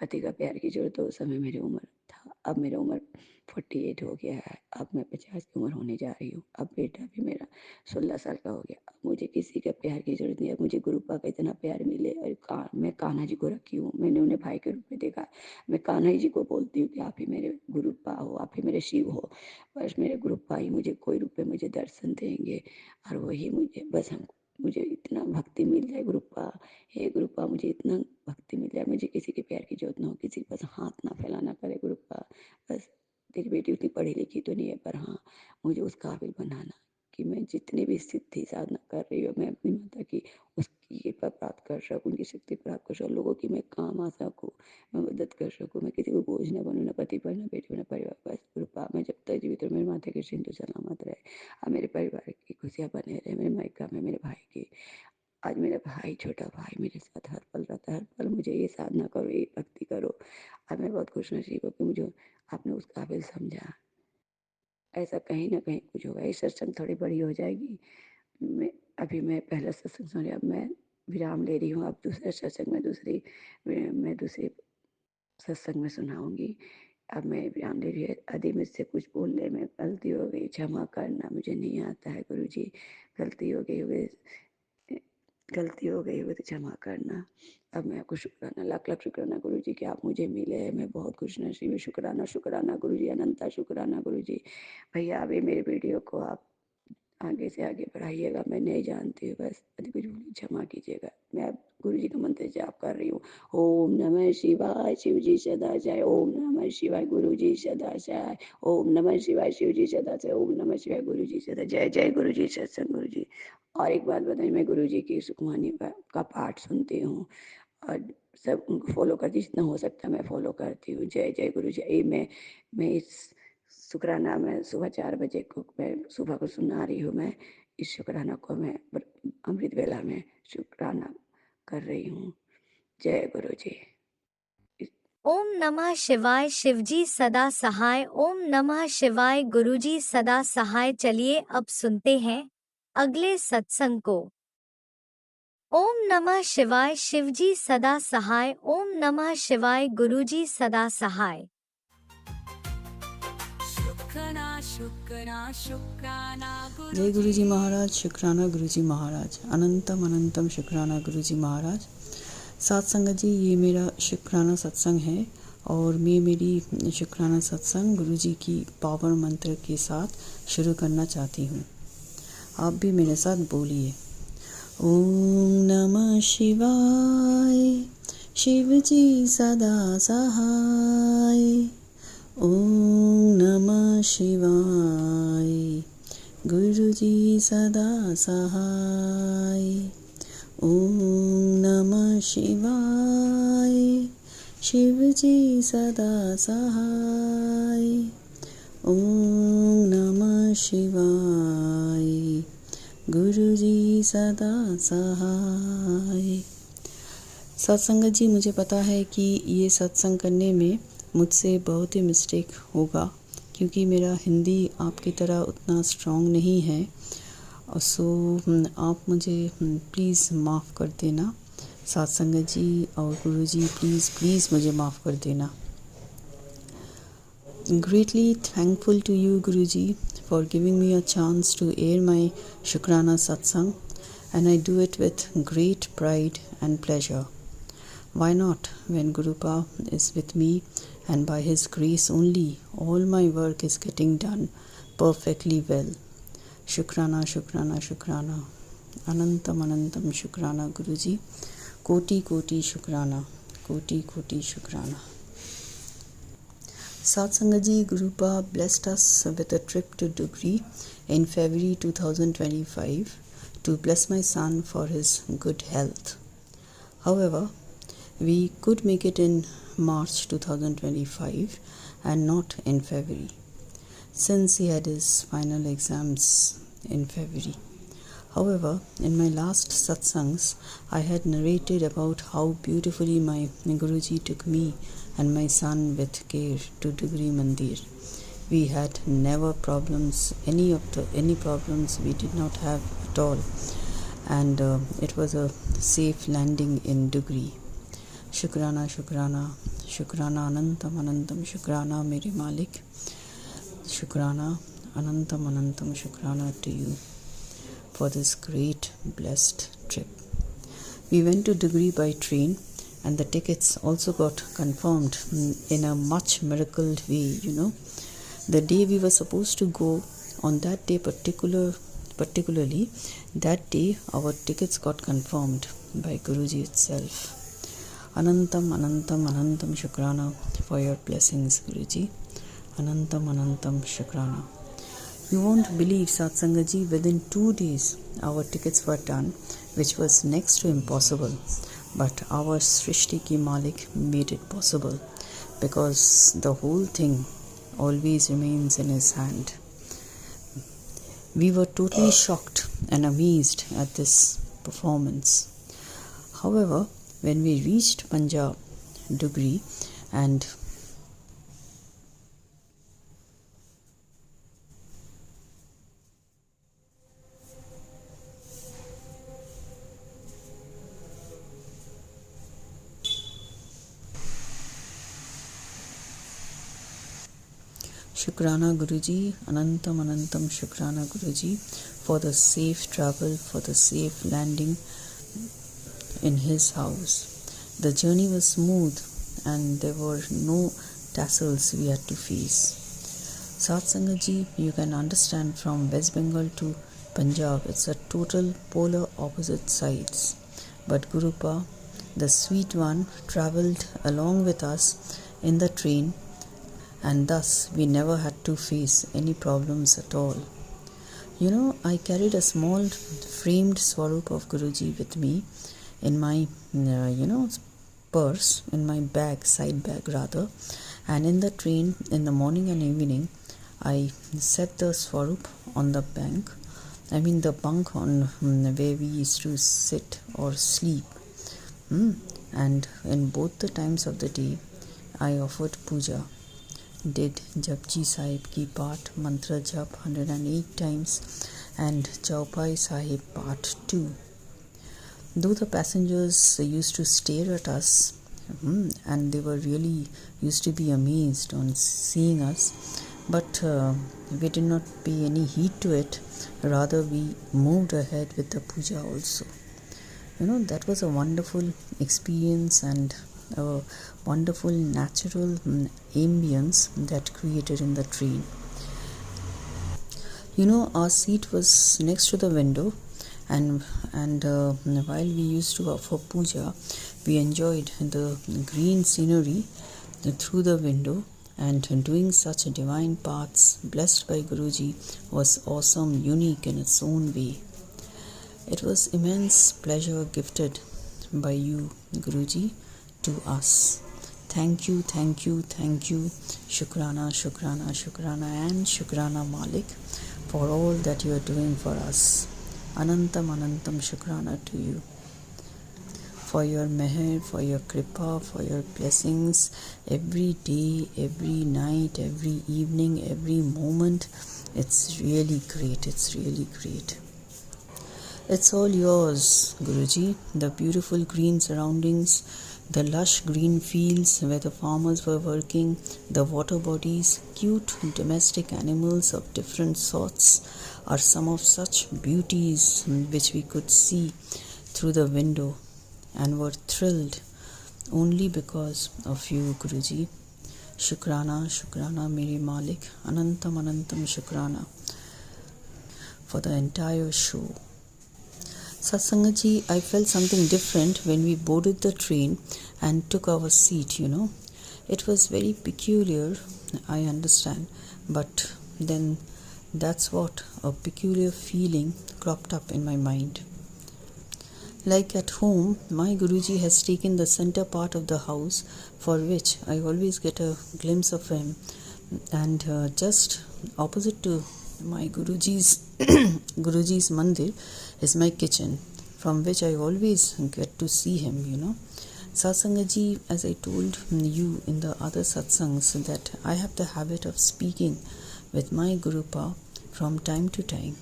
पति का प्यार की जरूरत, तो उस समय मेरी उम्र था, अब मेरी उम्र 48 हो गया है। अब मैं 50 की उम्र होने जा रही हूँ। अब बेटा भी मेरा 16 साल का हो गया। अब मुझे किसी के प्यार की जरूरत नहीं है। मुझे गुरुपा का इतना प्यार मिले। और मैं कान्हा जी को रखी हूँ, मैंने उन्हें भाई के रूप में देखा। मैं कान्हा जी को बोलती हूँ कि आप ही मेरे गुरुपा हो, आप ही मेरे शिव हो। बस मेरे गुरुपा ही मुझे कोई रूप में मुझे दर्शन देंगे, और वही मुझे बस, हम मुझे इतना भक्ति मिल जाए गुरुपा, हे गुरुपा मुझे इतना भक्ति मिल जाए, मुझे किसी के प्यार की जरूरत ना हो, किसी के पास हाथ ना फैलाना पड़े गुरुपा। बस तेरी बेटी उतनी पढ़ी लिखी तो नहीं है, पर हाँ मुझे उस काबिल बनाना कि मैं जितनी भी सिद्धि साधना कर रही हूँ, मैं अपनी माता की उसकी कृपा प्राप्त कर सकूँ, उनकी शक्ति प्राप्त कर सकूँ, लोगों की मैं काम आ सकूँ, मैं मदद कर सकूँ, मैं किसी को बोझ न बनूँ, न पति पर, न बेटी पर, न परिवार। बस गुरुपा मैं जब तक जीवित हूँ, मेरे माता की सिंधु सलामत रहे, और मेरे परिवार की खुशियाँ बने रहे, मेरे मायका में मेरे भाई की। आज मेरा भाई, छोटा भाई मेरे साथ हर पल रहता है, हर पल मुझे ये साधना करो, ये भक्ति करो। और मैं बहुत खुश नसीब हूँ कि मुझे आपने उस काबिल समझा। ऐसा कहीं ना कहीं कुछ होगा। ये सत्संग थोड़ी बड़ी हो जाएगी। मैं पहला सत्संग सुन रही, अब मैं विराम ले रही हूँ। अब दूसरे सत्संग में मैं दूसरे सत्संग में सुनाऊंगी। अब मैं विराम ले रही हूँ। यदि मुझसे कुछ बोलने में गलती हो गई, क्षमा करना, मुझे नहीं आता है गुरुजी। गलती हो गई हो तो क्षमा करना। अब मैं आपको शुक्राना, लाख लाख शुक्राना गुरुजी कि आप मुझे मिले। मैं बहुत खुश नसीब हूँ। शुक्राना शुक्राना गुरुजी, अनंता शुक्राना गुरुजी। भैया अभी मेरे वीडियो को आप आगे से आगे बढ़ाइएगा। मैं नहीं जानती हूँ, बस यदि कुछ भूली क्षमा कीजिएगा। मैं अब गुरु जी का मंत्र जाप कर रही हूँ। ओम नमः शिवाय, शिव जी सदा जय। ओम नमः शिवाय, गुरु जी सदा जय। ओम नमः शिवाय, शिव जी सदा जय। ओम नमः शिवाय, गुरु जी सदा जय। जय गुरु जी, सत्संग गुरु जी। और एक बात बताइए, मैं गुरु जी की सुखमनी का पाठ सुनती हूँ और सब उनको फॉलो करती, जितना हो सकता है मैं फॉलो करती हूँ। जय जय गुरु जी। मैं इस शुक्राना में सुबह 4 बजे को मैं सुबह को सुना रही हूँ। मैं इस शुक्राना को मैं अमृत वेला में शुक्राना कर रही हूँ। जय गुरु जी। ओम नमः शिवाय, शिवजी सदा सहाय। ओम नमः शिवाय, गुरुजी सदा सहाय। चलिए अब सुनते हैं अगले सत्संग को। ओम नमः शिवाय, शिवजी सदा सहाय। ओम नमः शिवाय, गुरुजी सदा सहाय। शुक्राना शुक्राना शुक्राना जय गुरुजी महाराज, शुक्राना गुरुजी महाराज, अनंतम अनंतम शुक्राना गुरुजी महाराज। साथ संगत जी, ये मेरा शुक्राना सत्संग है और मैं मेरी शुक्राना सत्संग गुरुजी की पावर मंत्र के साथ शुरू करना चाहती हूँ। आप भी मेरे साथ बोलिए। ओम नमः शिवाय, शिव जी सदा सहाय। ओम नमः शिवाय, गुरुजी सदा सहाय। ओम नमः शिवाय, शिवजी सदा सहाय। ओम नमः शिवाय, गुरुजी सदा सहाय। सत्संगत जी, मुझे पता है कि ये सत्संग करने में मुझसे बहुत ही मिस्टेक होगा, क्योंकि मेरा हिंदी आपकी तरह उतना स्ट्रॉन्ग नहीं है। सो आप मुझे प्लीज़ माफ़ कर देना। सत्संगत जी और गुरुजी, प्लीज़ मुझे माफ़ कर देना। Greatly thankful to you, Guruji, for giving me a chance to air my Shukrana Satsang, and I do it with great pride and pleasure. Why not, when Gurupa is with me, and by his grace only all my work is getting done perfectly well. Shukrana, Shukrana, Shukrana. Anantam, Anantam Shukrana, Guruji. Koti, Koti Shukrana. Koti, Koti Shukrana. Satsangaji, Gurupa blessed us with a trip to Dugri in February 2025 to bless my son for his good health. However, we could make it in March 2025 and not in February, since he had his final exams in February. However, in my last satsangs, I had narrated about how beautifully my Guruji took me and my son with care to Dugri Mandir. We had never problems, any problems we did not have at all, and it was a safe landing in Dugri. Shukrana, Shukrana, Shukrana, Anantam, Anantam, Shukrana, Mere Malik. Shukrana, Anantam, Anantam, Shukrana to you for this great blessed trip. We went to Dugri by train, and the tickets also got confirmed in a much miracled way, The day we were supposed to go, on that day particularly, that day our tickets got confirmed by Guruji itself. Anantam Anantam Anantam Shukrana for your blessings, Guruji. Anantam Anantam Shukrana. You won't believe, Satsangaji, within 2 days our tickets were done, which was next to impossible. But our Srishti Ki Malik made it possible, because the whole thing always remains in his hand. We were totally shocked and amazed at this performance. However, when we reached Punjab, Dugri, and Shukrana Guruji, Anantam Anantam Shukrana Guruji for the safe travel, for the safe landing in his house. The journey was smooth and there were no tassels we had to face. Satsangaji, you can understand, from West Bengal to Punjab, it's a total polar opposite sides. But Gurupa, the sweet one, travelled along with us in the train, and thus we never had to face any problems at all. You know, I carried a small framed Swarup of Guruji with me in my, purse, in my bag, side bag rather. And in the train, in the morning and evening, I set the Swarup on the bunk on where we used to sit or sleep. And in both the times of the day, I offered puja. Did Japji Sahib ki Path, Mantra Jap 108 times, and Chaupai Sahib Part 2. Though the passengers used to stare at us, and they were really used to be amazed on seeing us, but we did not pay any heed to it. Rather, we moved ahead with the puja also. You know, that was a wonderful experience and a wonderful natural ambience that created in the train. You know, our seat was next to the window, and while we used to offer puja, we enjoyed the green scenery through the window, and doing such divine paths blessed by Guruji was awesome, unique in its own way. It was immense pleasure gifted by you, Guruji, to us. Thank you, thank you, thank you. Shukrana, Shukrana, Shukrana, and Shukrana Malik for all that you are doing for us. Anantam, Anantam Shukrana to you for your meher, for your kripa, for your blessings every day, every night, every evening, every moment. It's really great. It's really great. It's all yours, Guruji. The beautiful green surroundings, the lush green fields where the farmers were working, the water bodies, cute domestic animals of different sorts are some of such beauties which we could see through the window and were thrilled only because of you, Guruji. Shukrana, Shukrana, Mere Malik, Anantam, Anantam Shukrana for the entire show. Satsangaji, I felt something different when we boarded the train and took our seat, you know. It was very peculiar, I understand, but then that's what a peculiar feeling cropped up in my mind. Like at home, my Guruji has taken the center part of the house, for which I always get a glimpse of him, and just opposite to my Guruji's Guruji's mandir is my kitchen, from which I always get to see him, you know. Satsangaji, as I told you in the other satsangs, that I have the habit of speaking with my Gurupa from time to time,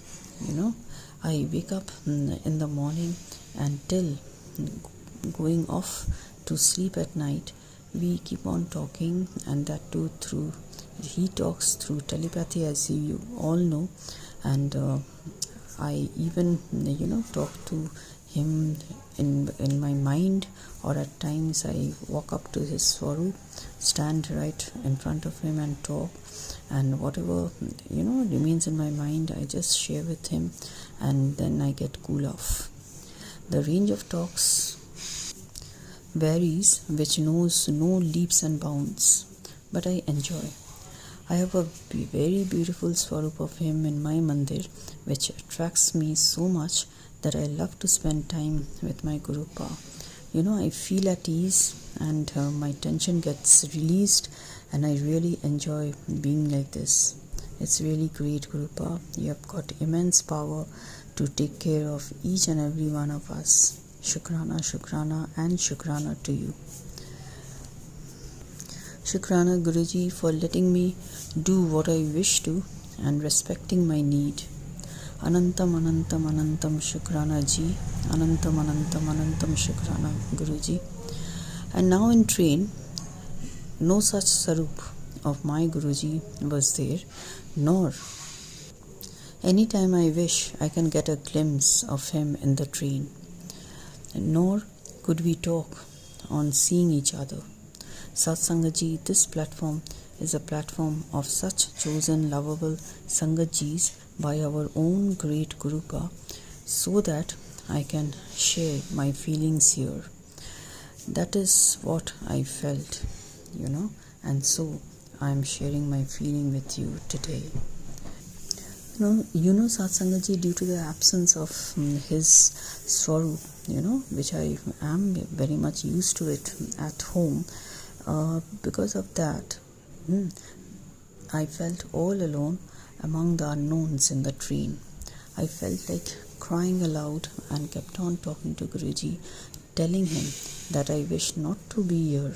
you know. I wake up in the morning and till going off to sleep at night, we keep on talking, and that too through, he talks through telepathy, as you all know, and I even, you know, talk to him in my mind, or at times I walk up to his Swarup, stand right in front of him and talk, and whatever, you know, remains in my mind, I just share with him, and then I get cool off. The range of talks varies, which knows no leaps and bounds, but I enjoy. I have a very beautiful Swarup of him in my mandir, which attracts me so much that I love to spend time with my Gurupa. I feel at ease and my tension gets released, and I really enjoy being like this. It's really great, Gurupa. You have got immense power to take care of each and every one of us. Shukrana, Shukrana, and Shukrana to you. Shukrana, Guruji, for letting me do what I wish to and respecting my need. Anantam, Anantam, Anantam, Shukrana Ji. Anantam, Anantam, Anantam, Shukrana, Guruji. And now in train, no such Sarup of my Guruji was there, nor anytime I wish I can get a glimpse of him in the train. Nor could we talk on seeing each other. Satsangaji, this platform is a platform of such chosen lovable Sangajis by our own great Gurupa, so that I can share my feelings here. That is what I felt, and so I am sharing my feeling with you today. Satsangaji, due to the absence of his Swarup, which I am very much used to it at home, because of that, I felt all alone among the unknowns in the train. I felt like crying aloud and kept on talking to Guruji, telling him that I wish not to be here,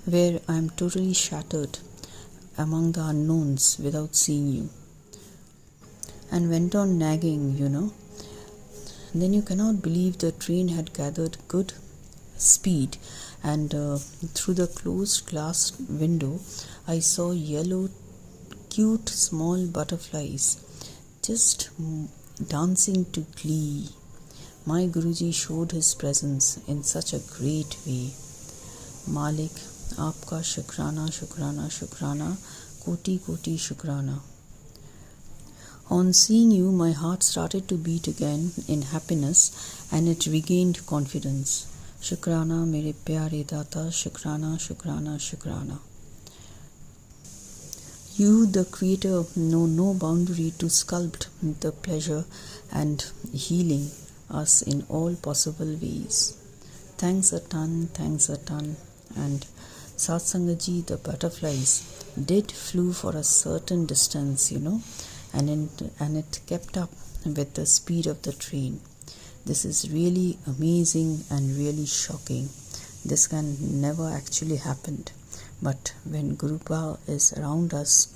where I am totally shattered among the unknowns without seeing you. And went on nagging, Then you cannot believe the train had gathered good speed, and through the closed glass window I saw yellow, cute small butterflies just dancing to glee. My Guruji showed his presence in such a great way. Malik, आपका शुक्राना शुक्राना शुक्राना कोटि कोटि शुक्राना. On seeing you, my heart started to beat again in happiness, and it regained confidence. Shukrana, mere pyare data, Shukrana, Shukrana, Shukrana. You, the Creator, know no boundary to sculpt the pleasure and healing us in all possible ways. Thanks a ton, and Satsangaji, the butterflies did flew for a certain distance, and it kept up with the speed of the train. This is really amazing and really shocking. This can never actually happen. But when Gurupa is around us,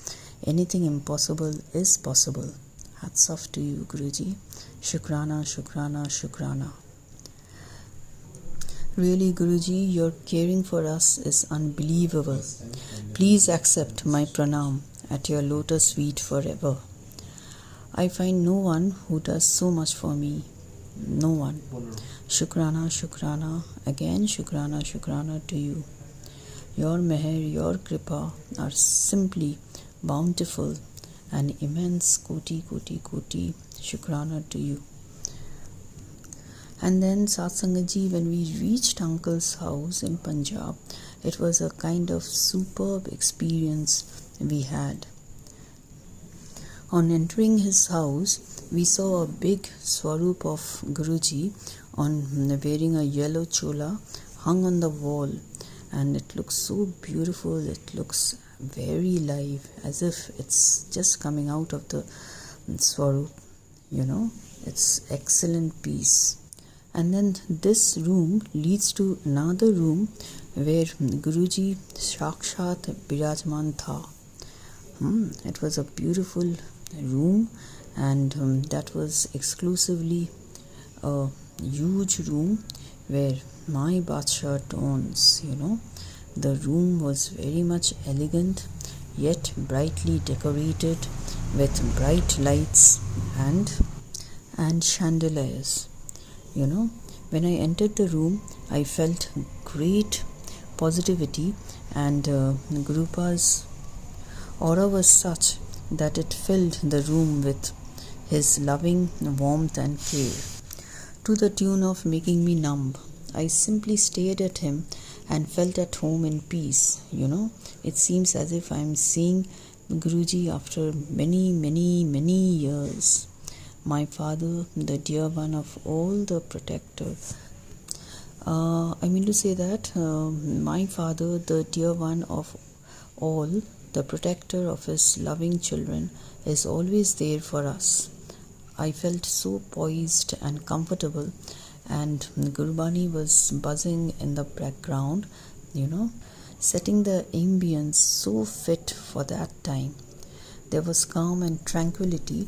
anything impossible is possible. Hats off to you, Guruji. Shukrana, Shukrana, Shukrana. Really, Guruji, your caring for us is unbelievable. Please accept my pranam at your lotus feet forever. I find no one who does so much for me. No one. Shukrana, Shukrana. Again, Shukrana, Shukrana to you. Your meher, your kripa are simply bountiful and immense. Koti, koti, koti. Shukrana to you. And then Satsangaji, when we reached Uncle's house in Punjab, it was a kind of superb experience we had. On entering his house, we saw a big Swarup of Guruji wearing a yellow chola hung on the wall, and it looks so beautiful. It looks very live, as if it's just coming out of the Swarup. It's excellent piece. And then this room leads to another room where Guruji Shakshat Birajman Tha. It was a beautiful room, and that was exclusively a huge room where my Badshah tones, The room was very much elegant, yet brightly decorated with bright lights and chandeliers. When I entered the room, I felt great positivity, and Gurupa's aura was such that it filled the room with his loving warmth and care, to the tune of making me numb I simply stared at him and felt at home in peace. It seems as if I am seeing Guruji after many, many, many years. My father, the dear one of all, the protector. I mean to say that my father, the dear one of all, the protector of his loving children, is always there for us. I felt so poised and comfortable, and Gurbani was buzzing in the background, setting the ambience so fit for that time. There was calm and tranquility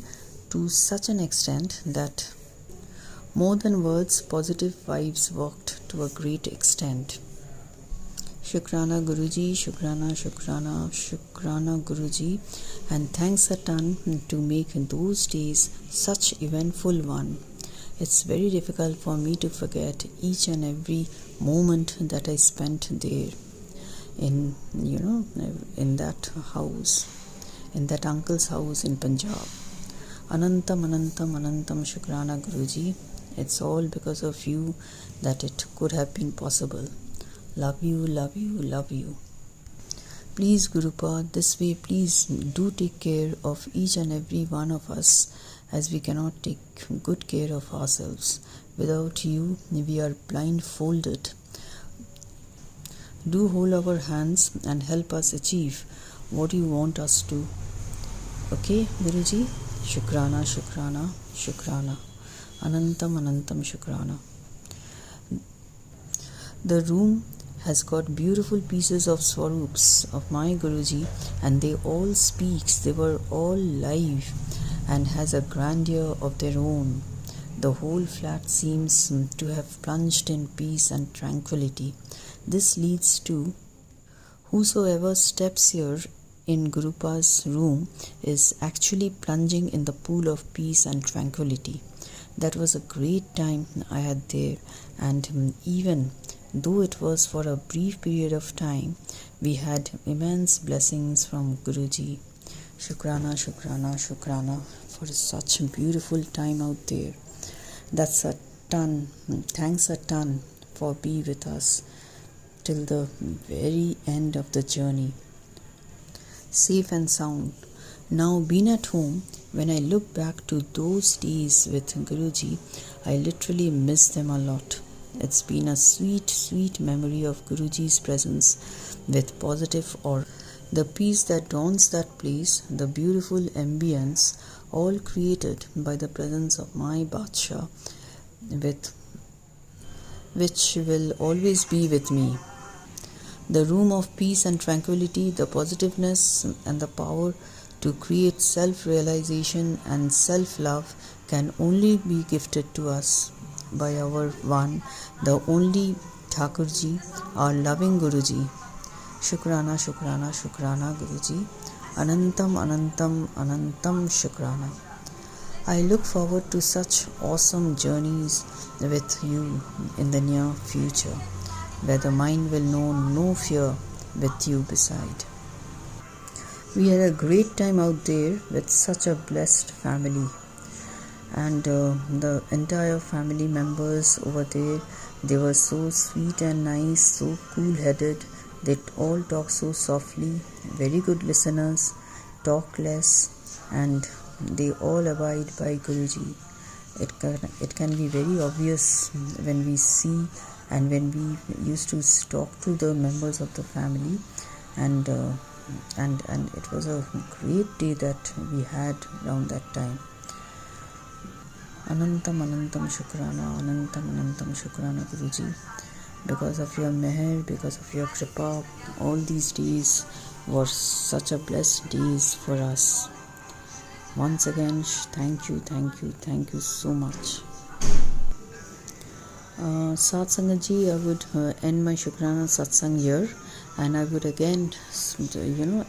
to such an extent that more than words, positive vibes worked to a great extent. Shukrana Guruji, Shukrana, Shukrana, Shukrana Guruji, and thanks a ton to make those days such eventful one. It's very difficult for me to forget each and every moment that I spent there in that house, in that uncle's house in Punjab. Anantam, Anantam, Anantam Shukrana Guruji. It's all because of you that it could have been possible. Love you, love you, love you. Please, Gurupad, this way, please do take care of each and every one of us, as we cannot take good care of ourselves. Without you, we are blindfolded. Do hold our hands and help us achieve what you want us to. Okay, Guruji? Shukrana, Shukrana, Shukrana. Anantam, Anantam Shukrana. The room has got beautiful pieces of swarups of my Guruji, and they all speaks, they were all live and has a grandeur of their own. The whole flat seems to have plunged in peace and tranquility. This leads to whosoever steps here in Gurupa's room is actually plunging in the pool of peace and tranquility. That was a great time I had there, and even though it was for a brief period of time, we had immense blessings from Guruji. Shukrana, Shukrana, Shukrana for such a beautiful time out there. That's a ton. Thanks a ton for being with us till the very end of the journey. Safe and sound. Now being at home, when I look back to those days with Guruji, I literally miss them a lot. It's been a sweet, sweet memory of Guruji's presence with positive aura. The peace that dawns that place, the beautiful ambience, all created by the presence of my Badshah, which will always be with me. The room of peace and tranquility, the positiveness and the power to create self-realization and self-love can only be gifted to us by our one, the only Thakurji, our loving Guruji. Shukrana, Shukrana, Shukrana Guruji. Anantam, Anantam, Anantam Shukrana. I look forward to such awesome journeys with you in the near future, where the mind will know no fear with you beside. We had a great time out there with such a blessed family, and the entire family members over there, they were so sweet and nice, so cool-headed. They all talk so softly, very good listeners, talk less, and they all abide by Guruji. It can be very obvious when we see and when we used to talk to the members of the family, and it was a great day that we had around that time. Anantam, Anantam Shukrana, Anantam, Anantam Shukrana Guruji. Because of your meher, because of your kripa, all these days were such a blessed days for us. Once again, thank you so much. Satsanga ji, I would end my Shukrana Satsang here, and I would again,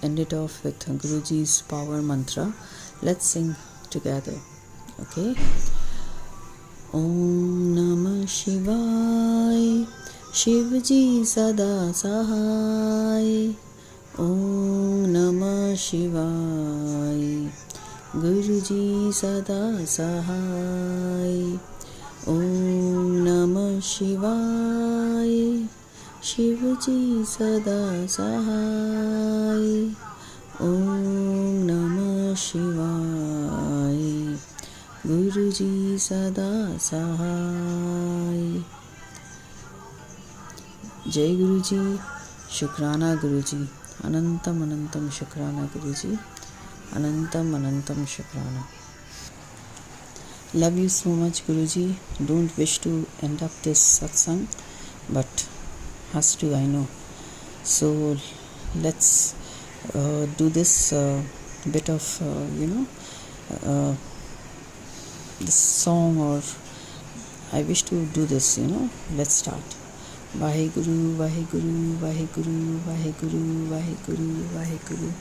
end it off with Guruji's power mantra. Let's sing together, okay? Om Namah Shivaya, Shivji Sada Sahai. Om Namah Shivaya, Guruji Sada Sahai. ओम नमः शिवाय शिव जी सदा सहाय। ओम नमः शिवाय गुरु जी सदा सहाय। जय गुरु जी, शुक्राना गुरु जी, अनंतम अनंतम शुक्राना गुरु जी, अनंतम अनंतम शुक्राना। Love you so much, Guruji. Don't wish to end up this satsang, but has to, I know. So let's do this bit of, this song, or I wish to do this, Let's start. Vaheguru, Vaheguru, Vaheguru, Vaheguru, Vaheguru, Vaheguru.